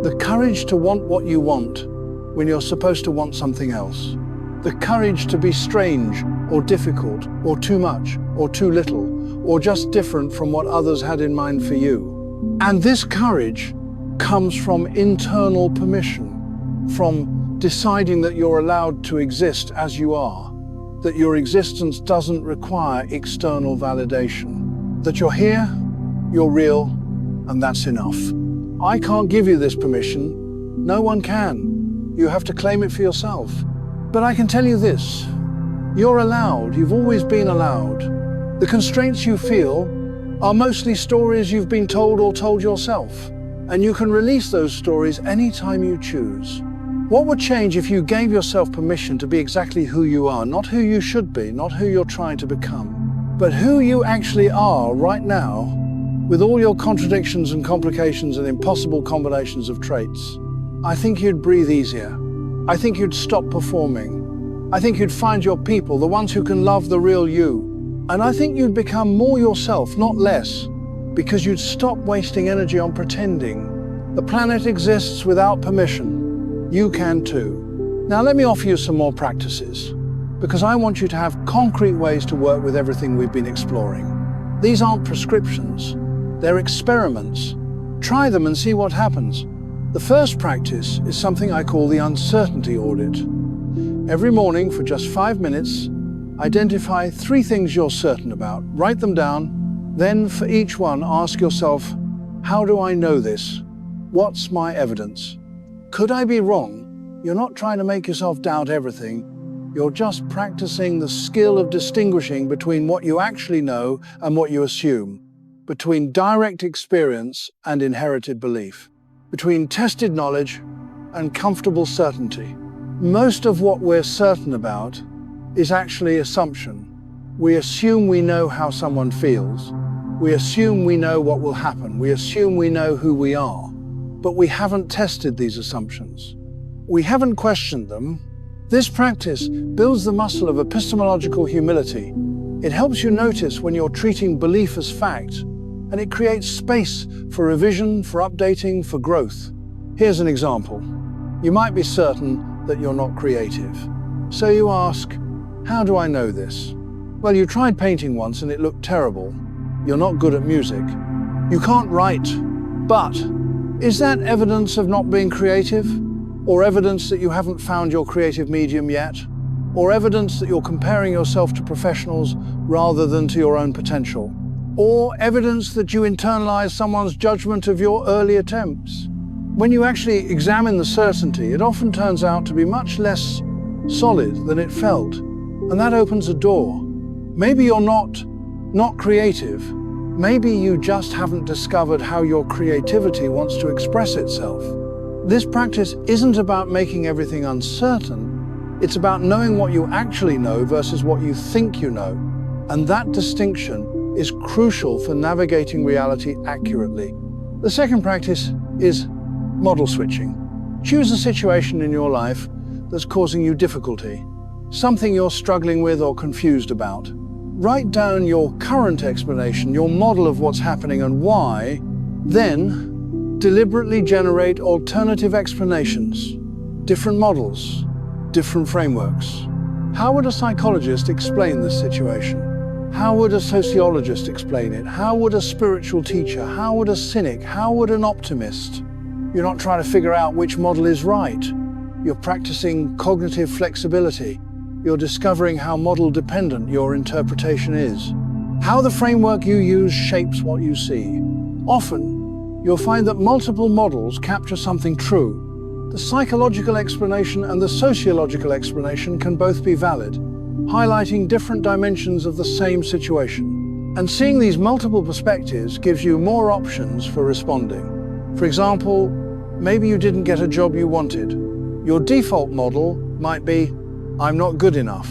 The courage to want what you want when you're supposed to want something else. The courage to be strange or difficult or too much or too little or just different from what others had in mind for you. And this courage comes from internal permission, from deciding that you're allowed to exist as you are, that your existence doesn't require external validation, that you're here, you're real, and that's enough. I can't give you this permission. No one can. You have to claim it for yourself. But I can tell you this, you're allowed, you've always been allowed. The constraints you feel are mostly stories you've been told or told yourself. And you can release those stories anytime you choose. What would change if you gave yourself permission to be exactly who you are, not who you should be, not who you're trying to become, but who you actually are right now, with all your contradictions and complications and impossible combinations of traits? I think you'd breathe easier. I think you'd stop performing. I think you'd find your people, the ones who can love the real you. And I think you'd become more yourself, not less, because you'd stop wasting energy on pretending. The planet exists without permission. You can too. Now let me offer you some more practices, because I want you to have concrete ways to work with everything we've been exploring. These aren't prescriptions, they're experiments. Try them and see what happens. The first practice is something I call the uncertainty audit. Every morning for just 5 minutes, identify 3 things you're certain about. Write them down. Then for each one, ask yourself, how do I know this? What's my evidence? Could I be wrong? You're not trying to make yourself doubt everything. You're just practicing the skill of distinguishing between what you actually know and what you assume, between direct experience and inherited belief, between tested knowledge and comfortable certainty. Most of what we're certain about is actually assumption. We assume we know how someone feels. We assume we know what will happen. We assume we know who we are. But we haven't tested these assumptions. We haven't questioned them. This practice builds the muscle of epistemological humility. It helps you notice when you're treating belief as fact, and it creates space for revision, for updating, for growth. Here's an example. You might be certain that you're not creative. So you ask, how do I know this? Well, you tried painting once and it looked terrible. You're not good at music. You can't write. But is that evidence of not being creative? Or evidence that you haven't found your creative medium yet? Or evidence that you're comparing yourself to professionals rather than to your own potential? Or evidence that you internalize someone's judgment of your early attempts? When you actually examine the certainty, it often turns out to be much less solid than it felt. And that opens a door. Maybe you're not creative. Maybe you just haven't discovered how your creativity wants to express itself. This practice isn't about making everything uncertain. It's about knowing what you actually know versus what you think you know. And that distinction is crucial for navigating reality accurately. The second practice is model switching. Choose a situation in your life that's causing you difficulty, something you're struggling with or confused about. Write down your current explanation, your model of what's happening and why, then deliberately generate alternative explanations, different models, different frameworks. How would a psychologist explain this situation? How would a sociologist explain it? How would a spiritual teacher? How would a cynic? How would an optimist? You're not trying to figure out which model is right. You're practicing cognitive flexibility. you're discovering how model-dependent your interpretation is, how the framework you use shapes what you see. Often, you'll find that multiple models capture something true. The psychological explanation and the sociological explanation can both be valid, highlighting different dimensions of the same situation. And seeing these multiple perspectives gives you more options for responding. For example, maybe you didn't get a job you wanted. Your default model might be, I'm not good enough.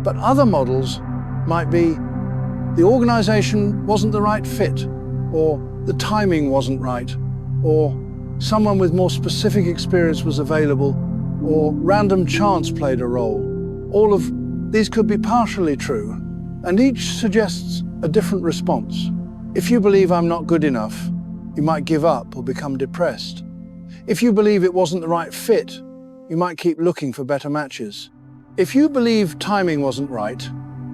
But other models might be, the organization wasn't the right fit, or the timing wasn't right, or someone with more specific experience was available, or random chance played a role. All of these could be partially true, and each suggests a different response. If you believe I'm not good enough, you might give up or become depressed. If you believe it wasn't the right fit, you might keep looking for better matches. If you believe timing wasn't right,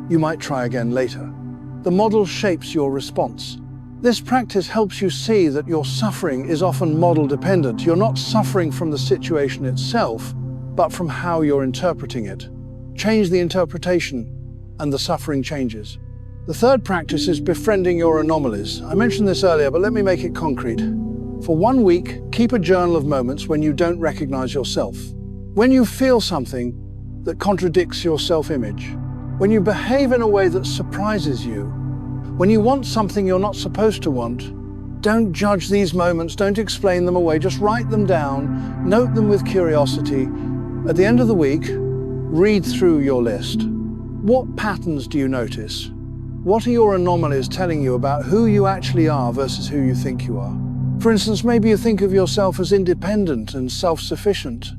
you might try again later. The model shapes your response. This practice helps you see that your suffering is often model-dependent. You're not suffering from the situation itself, but from how you're interpreting it. Change the interpretation, and the suffering changes. The third practice is befriending your anomalies. I mentioned this earlier, but let me make it concrete. For 1 week, keep a journal of moments when you don't recognize yourself. When you feel something that contradicts your self-image. When you behave in a way that surprises you. When you want something you're not supposed to want. Don't judge these moments, don't explain them away, just write them down, note them with curiosity. At the end of the week, read through your list. What patterns do you notice? What are your anomalies telling you about who you actually are versus who you think you are? For instance, maybe you think of yourself as independent and self-sufficient,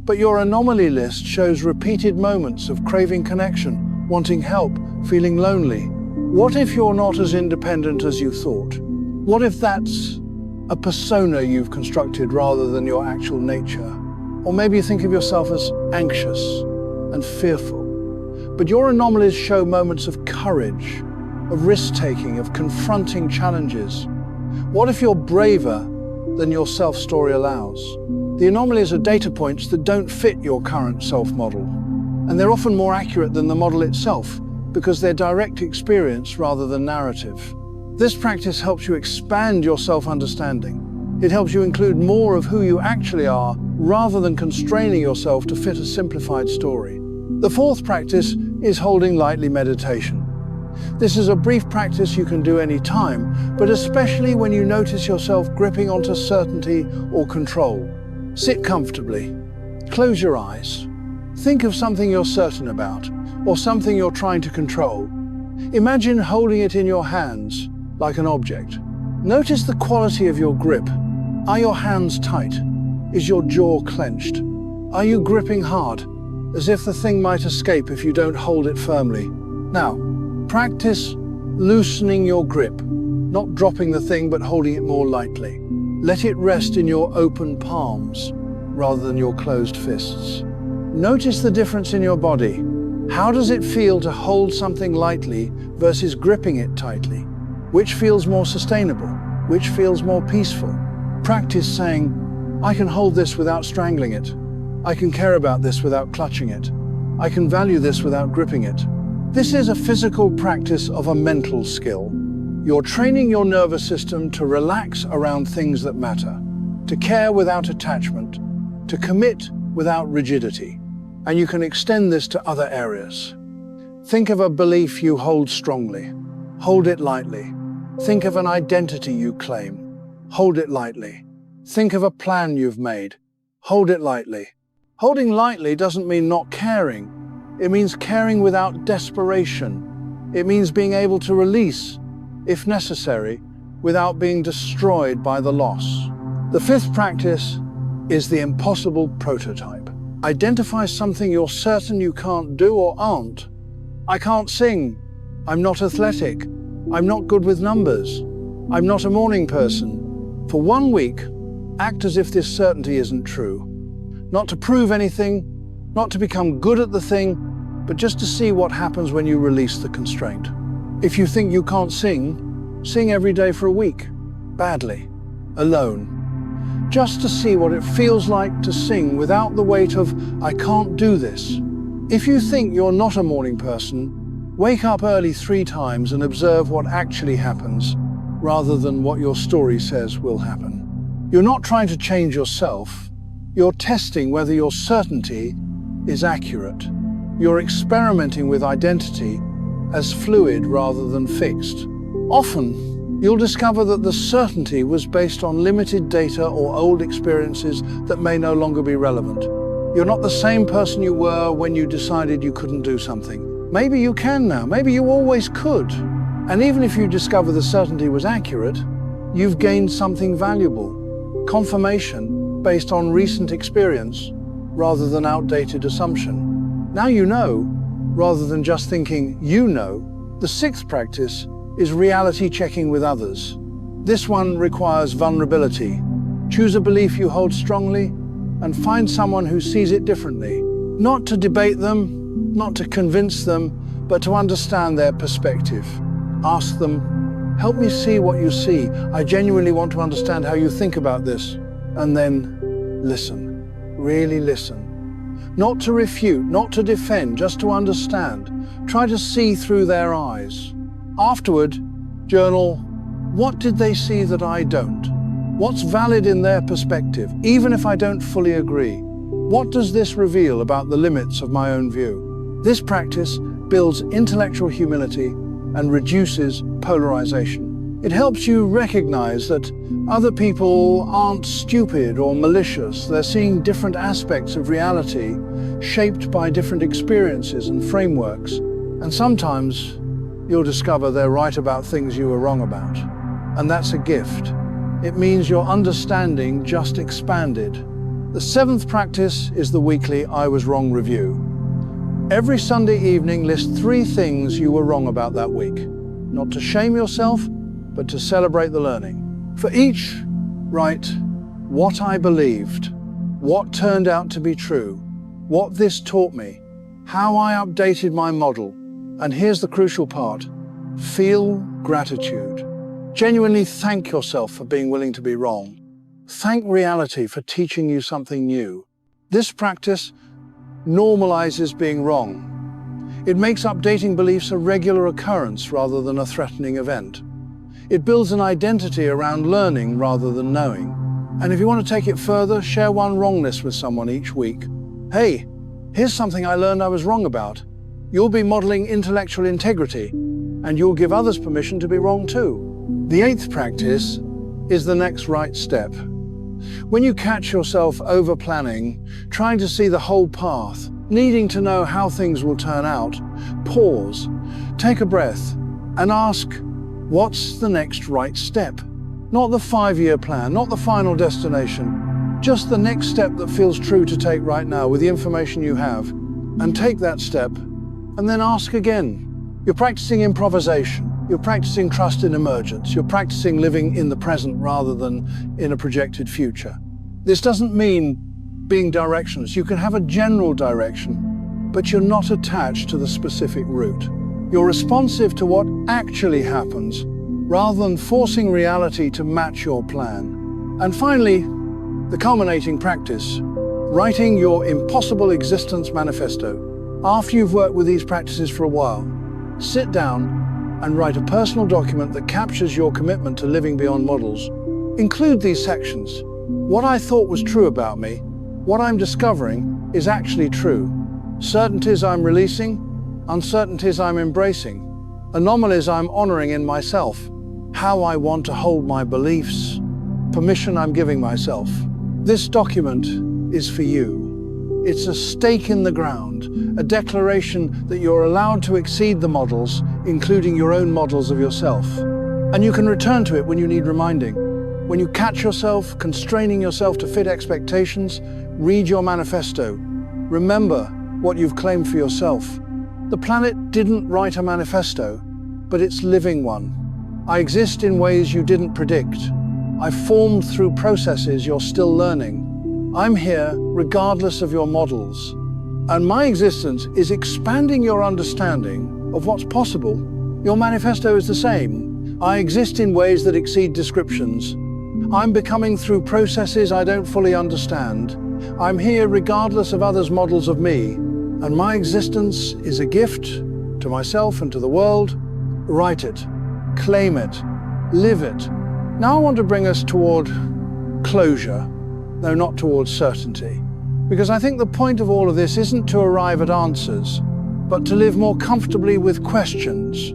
but your anomaly list shows repeated moments of craving connection, wanting help, feeling lonely. What if you're not as independent as you thought? What if that's a persona you've constructed rather than your actual nature? Or maybe you think of yourself as anxious and fearful. But your anomalies show moments of courage, of risk-taking, of confronting challenges. What if you're braver than your self-story allows? The anomalies are data points that don't fit your current self-model. And they're often more accurate than the model itself, because they're direct experience rather than narrative. This practice helps you expand your self-understanding. It helps you include more of who you actually are, rather than constraining yourself to fit a simplified story. The fourth practice is holding lightly meditation. This is a brief practice you can do any time, but especially when you notice yourself gripping onto certainty or control. Sit comfortably. Close your eyes. Think of something you're certain about, or something you're trying to control. Imagine holding it in your hands, like an object. Notice the quality of your grip. Are your hands tight? Is your jaw clenched? Are you gripping hard, as if the thing might escape if you don't hold it firmly? Now, practice loosening your grip, not dropping the thing but holding it more lightly. Let it rest in your open palms, rather than your closed fists. Notice the difference in your body. How does it feel to hold something lightly versus gripping it tightly? Which feels more sustainable? Which feels more peaceful? Practice saying, I can hold this without strangling it. I can care about this without clutching it. I can value this without gripping it. This is a physical practice of a mental skill. You're training your nervous system to relax around things that matter, to care without attachment, to commit without rigidity. And you can extend this to other areas. Think of a belief you hold strongly. Hold it lightly. Think of an identity you claim. Hold it lightly. Think of a plan you've made. Hold it lightly. Holding lightly doesn't mean not caring. It means caring without desperation. It means being able to release, if necessary, without being destroyed by the loss. The fifth practice is the impossible prototype. Identify something you're certain you can't do or aren't. I can't sing. I'm not athletic. I'm not good with numbers. I'm not a morning person. For 1 week, act as if this certainty isn't true. Not to prove anything, not to become good at the thing, but just to see what happens when you release the constraint. If you think you can't sing, sing every day for a week, badly, alone. Just to see what it feels like to sing without the weight of, I can't do this. If you think you're not a morning person, wake up early 3 times and observe what actually happens, rather than what your story says will happen. You're not trying to change yourself. You're testing whether your certainty is accurate. You're experimenting with identity as fluid rather than fixed. Often, you'll discover that the certainty was based on limited data or old experiences that may no longer be relevant. You're not the same person you were when you decided you couldn't do something. Maybe you can now, maybe you always could. And even if you discover the certainty was accurate, you've gained something valuable. Confirmation based on recent experience rather than outdated assumption. Now you know, rather than just thinking you know. The 6th practice is reality checking with others. This one requires vulnerability. Choose a belief you hold strongly and find someone who sees it differently. Not to debate them, not to convince them, but to understand their perspective. Ask them, help me see what you see. I genuinely want to understand how you think about this. And then listen, really listen. Not to refute, not to defend, just to understand. Try to see through their eyes. Afterward, journal, what did they see that I don't? What's valid in their perspective, even if I don't fully agree? What does this reveal about the limits of my own view? This practice builds intellectual humility and reduces polarization. It helps you recognize that other people aren't stupid or malicious. They're seeing different aspects of reality shaped by different experiences and frameworks. And sometimes you'll discover they're right about things you were wrong about. And that's a gift. It means your understanding just expanded. The 7th practice is the weekly I Was Wrong review. Every Sunday evening, list 3 things you were wrong about that week. Not to shame yourself, but to celebrate the learning. For each, write what I believed, what turned out to be true, what this taught me, how I updated my model, and here's the crucial part, feel gratitude. Genuinely thank yourself for being willing to be wrong. Thank reality for teaching you something new. This practice normalizes being wrong. It makes updating beliefs a regular occurrence rather than a threatening event. It builds an identity around learning rather than knowing. And if you want to take it further, share one wrongness with someone each week. Hey, here's something I learned I was wrong about. You'll be modeling intellectual integrity, and you'll give others permission to be wrong too. The 8th practice is the next right step. When you catch yourself over-planning, trying to see the whole path, needing to know how things will turn out, pause, take a breath, and ask, what's the next right step? Not the 5-year plan, not the final destination, just the next step that feels true to take right now with the information you have. And take that step, and then ask again. You're practicing improvisation. You're practicing trust in emergence. You're practicing living in the present rather than in a projected future. This doesn't mean being directionless. You can have a general direction, but you're not attached to the specific route. You're responsive to what actually happens, rather than forcing reality to match your plan. And finally, the culminating practice, writing your impossible existence manifesto. After you've worked with these practices for a while, sit down and write a personal document that captures your commitment to living beyond models. Include these sections. What I thought was true about me, what I'm discovering is actually true. Certainties I'm releasing, uncertainties I'm embracing, anomalies I'm honoring in myself, how I want to hold my beliefs, permission I'm giving myself. This document is for you. It's a stake in the ground, a declaration that you're allowed to exceed the models, including your own models of yourself. And you can return to it when you need reminding. When you catch yourself constraining yourself to fit expectations, read your manifesto. Remember what you've claimed for yourself. The planet didn't write a manifesto, but it's living one. I exist in ways you didn't predict. I formed through processes you're still learning. I'm here regardless of your models. And my existence is expanding your understanding of what's possible. Your manifesto is the same. I exist in ways that exceed descriptions. I'm becoming through processes I don't fully understand. I'm here regardless of others' models of me. and my existence is a gift to myself and to the world. Write it, claim it, live it. Now I want to bring us toward closure, though not towards certainty. Because I think the point of all of this isn't to arrive at answers, but to live more comfortably with questions.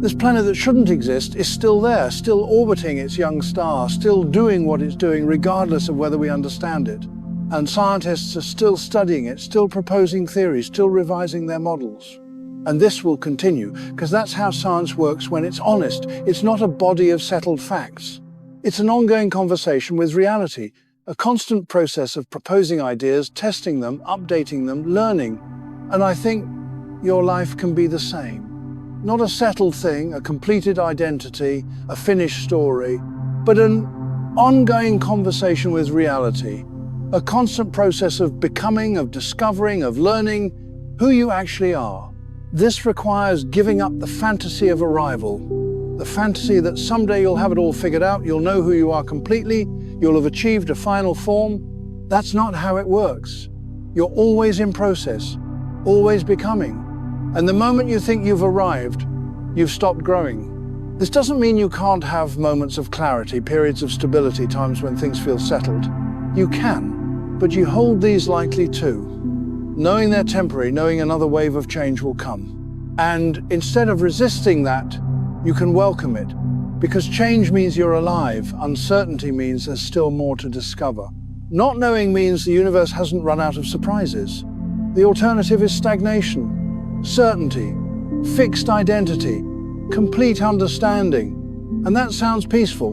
This planet that shouldn't exist is still there, still orbiting its young star, still doing what it's doing regardless of whether we understand it. And scientists are still studying it, still proposing theories, still revising their models. And this will continue, because that's how science works when it's honest. It's not a body of settled facts. It's an ongoing conversation with reality, a constant process of proposing ideas, testing them, updating them, learning. And I think your life can be the same. Not a settled thing, a completed identity, a finished story, but an ongoing conversation with reality, a constant process of becoming, of discovering, of learning who you actually are. This requires giving up the fantasy of arrival, the fantasy that someday you'll have it all figured out, you'll know who you are completely, you'll have achieved a final form. That's not how it works. You're always in process, always becoming. And the moment you think you've arrived, you've stopped growing. This doesn't mean you can't have moments of clarity, periods of stability, times when things feel settled. You can, but you hold these lightly too, knowing they're temporary, knowing another wave of change will come. And instead of resisting that, you can welcome it, because change means you're alive. Uncertainty means there's still more to discover. Not knowing means the universe hasn't run out of surprises. The alternative is stagnation. Certainty, fixed identity, complete understanding. And that sounds peaceful,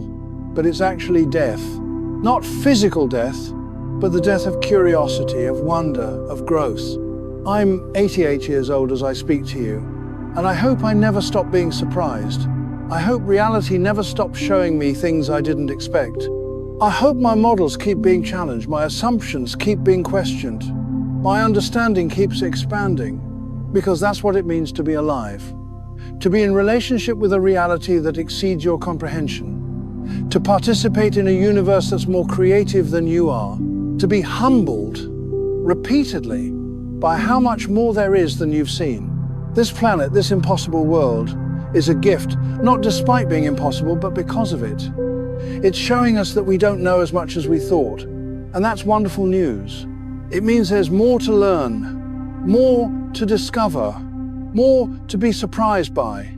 but it's actually death. Not physical death, but the death of curiosity, of wonder, of growth. I'm 88 years old as I speak to you, and I hope I never stop being surprised. I hope reality never stops showing me things I didn't expect. I hope my models keep being challenged, my assumptions keep being questioned, my understanding keeps expanding. Because that's what it means to be alive. To be in relationship with a reality that exceeds your comprehension. To participate in a universe that's more creative than you are. To be humbled repeatedly by how much more there is than you've seen. This planet, this impossible world, is a gift, not despite being impossible, but because of it. It's showing us that we don't know as much as we thought. And that's wonderful news. It means there's more to learn, more to discover, more to be surprised by.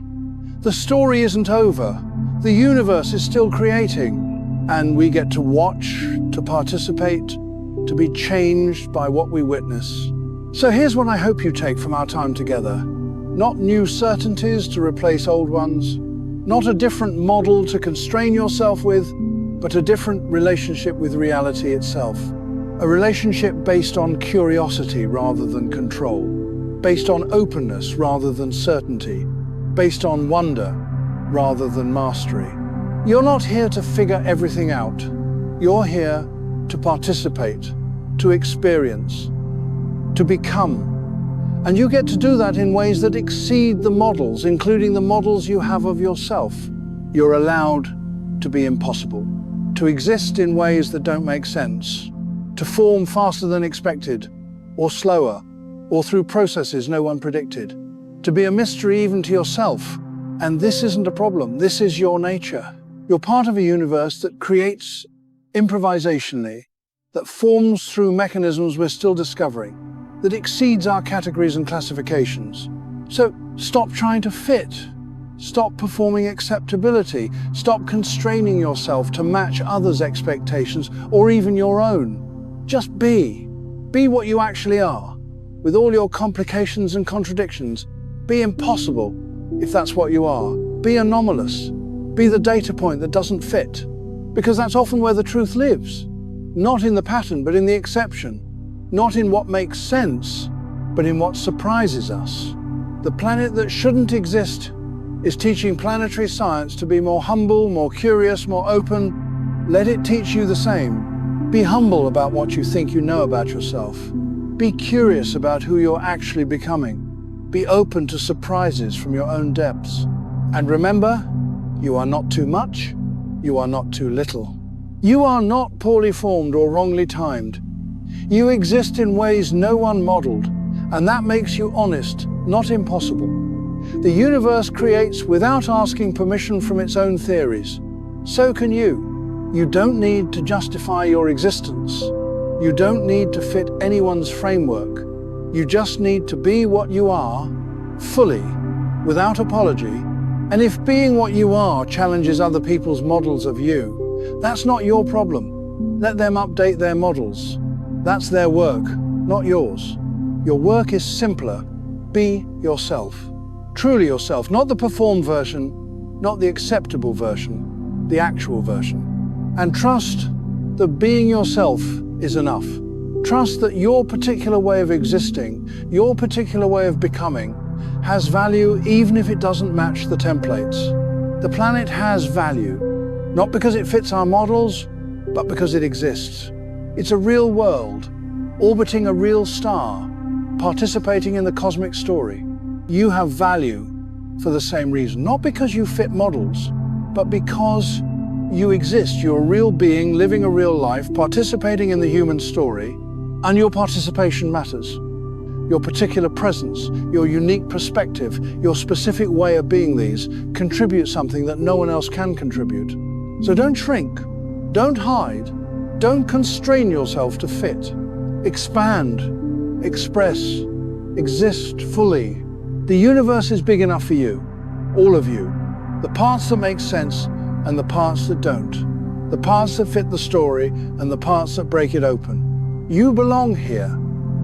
The story isn't over. The universe is still creating, and we get to watch, to participate, to be changed by what we witness. So here's what I hope you take from our time together. Not new certainties to replace old ones, not a different model to constrain yourself with, but a different relationship with reality itself. A relationship based on curiosity rather than control, based on openness rather than certainty, based on wonder rather than mastery. You're not here to figure everything out. You're here to participate, to experience, to become. And you get to do that in ways that exceed the models, including the models you have of yourself. You're allowed to be impossible, to exist in ways that don't make sense, to form faster than expected, or slower, or through processes no one predicted, to be a mystery even to yourself. And this isn't a problem, this is your nature. You're part of a universe that creates improvisationally, that forms through mechanisms we're still discovering, that exceeds our categories and classifications. So stop trying to fit. Stop performing acceptability. Stop constraining yourself to match others' expectations or even your own. Just be. Be what you actually are, with all your complications and contradictions. Be impossible, if that's what you are. Be anomalous. Be the data point that doesn't fit, because that's often where the truth lives. Not in the pattern, but in the exception. Not in what makes sense, but in what surprises us. The planet that shouldn't exist is teaching planetary science to be more humble, more curious, more open. Let it teach you the same. Be humble about what you think you know about yourself. Be curious about who you're actually becoming. Be open to surprises from your own depths. And remember, you are not too much, you are not too little. You are not poorly formed or wrongly timed. You exist in ways no one modeled, And that makes you honest, not impossible. The universe creates without asking permission from its own theories. So can you. You don't need to justify your existence. You don't need to fit anyone's framework. You just need to be what you are, fully, without apology. And if being what you are challenges other people's models of you, that's not your problem. Let them update their models. That's their work, not yours. Your work is simpler. Be yourself. Truly yourself, not the performed version, not the acceptable version, the actual version. And trust that being yourself is enough. Trust that your particular way of existing, your particular way of becoming, has value even if it doesn't match the templates. The planet has value, not because it fits our models, but because it exists. It's a real world, orbiting a real star, participating in the cosmic story. You have value for the same reason, not because you fit models, but because you exist. You're a real being living a real life, participating in the human story, and your participation matters. Your particular presence, your unique perspective, your specific way of being these contribute something that no one else can contribute. So don't shrink, don't hide, don't constrain yourself to fit. Expand, express, exist fully. The universe is big enough for you, all of you. The parts that make sense and the parts that don't. The parts that fit the story and the parts that break it open. You belong here,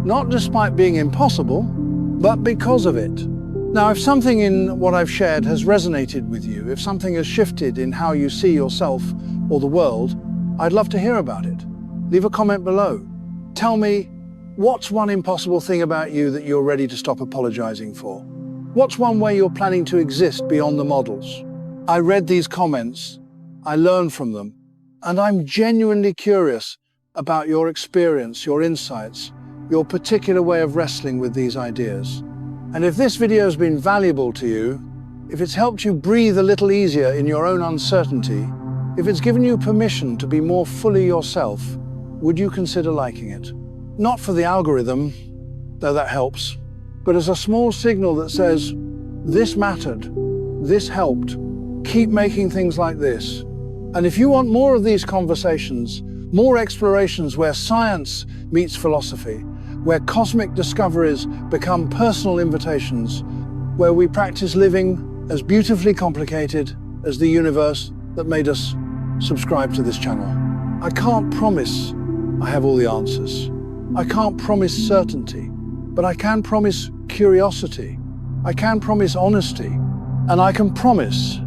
not despite being impossible, but because of it. Now, if something in what I've shared has resonated with you, if something has shifted in how you see yourself or the world, I'd love to hear about it. Leave a comment below. Tell me, what's one impossible thing about you that you're ready to stop apologizing for? What's one way you're planning to exist beyond the models? I read these comments, I learned from them, and I'm genuinely curious about your experience, your insights, your particular way of wrestling with these ideas. And if this video has been valuable to you, if it's helped you breathe a little easier in your own uncertainty, if it's given you permission to be more fully yourself, would you consider liking it? Not for the algorithm, though that helps, but as a small signal that says, this mattered, this helped, keep making things like this. And if you want more of these conversations, more explorations where science meets philosophy, where cosmic discoveries become personal invitations, where we practice living as beautifully complicated as the universe that made us, subscribe to this channel. I can't promise I have all the answers. I can't promise certainty, but I can promise curiosity. I can promise honesty, and I can promise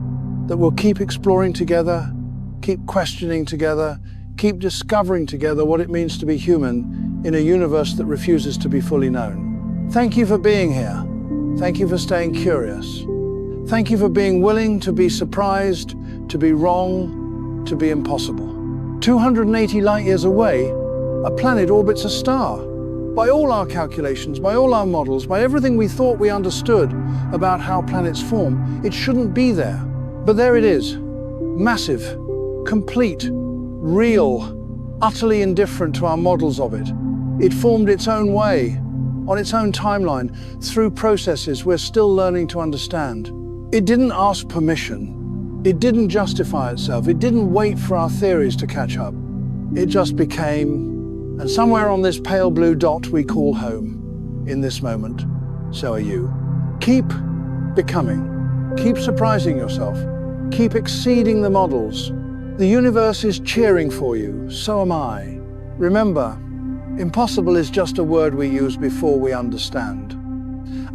that we'll keep exploring together, keep questioning together, keep discovering together what it means to be human in a universe that refuses to be fully known. Thank you for being here. Thank you for staying curious. Thank you for being willing to be surprised, to be wrong, to be impossible. 280 light years away, a planet orbits a star. By all our calculations, by all our models, by everything we thought we understood about how planets form, it shouldn't be there. But there it is, massive, complete, real, utterly indifferent to our models of it. It formed its own way, on its own timeline, through processes we're still learning to understand. It didn't ask permission. It didn't justify itself. It didn't wait for our theories to catch up. It just became, and somewhere on this pale blue dot we call home, in this moment, so are you. Keep becoming. Keep surprising yourself. Keep exceeding the models. The universe is cheering for you, so am I. Remember, impossible is just a word we use before we understand.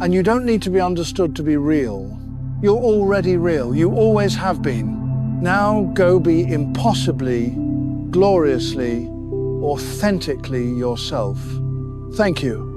And you don't need to be understood to be real. You're already real. You always have been. Now go be impossibly, gloriously, authentically yourself. Thank you.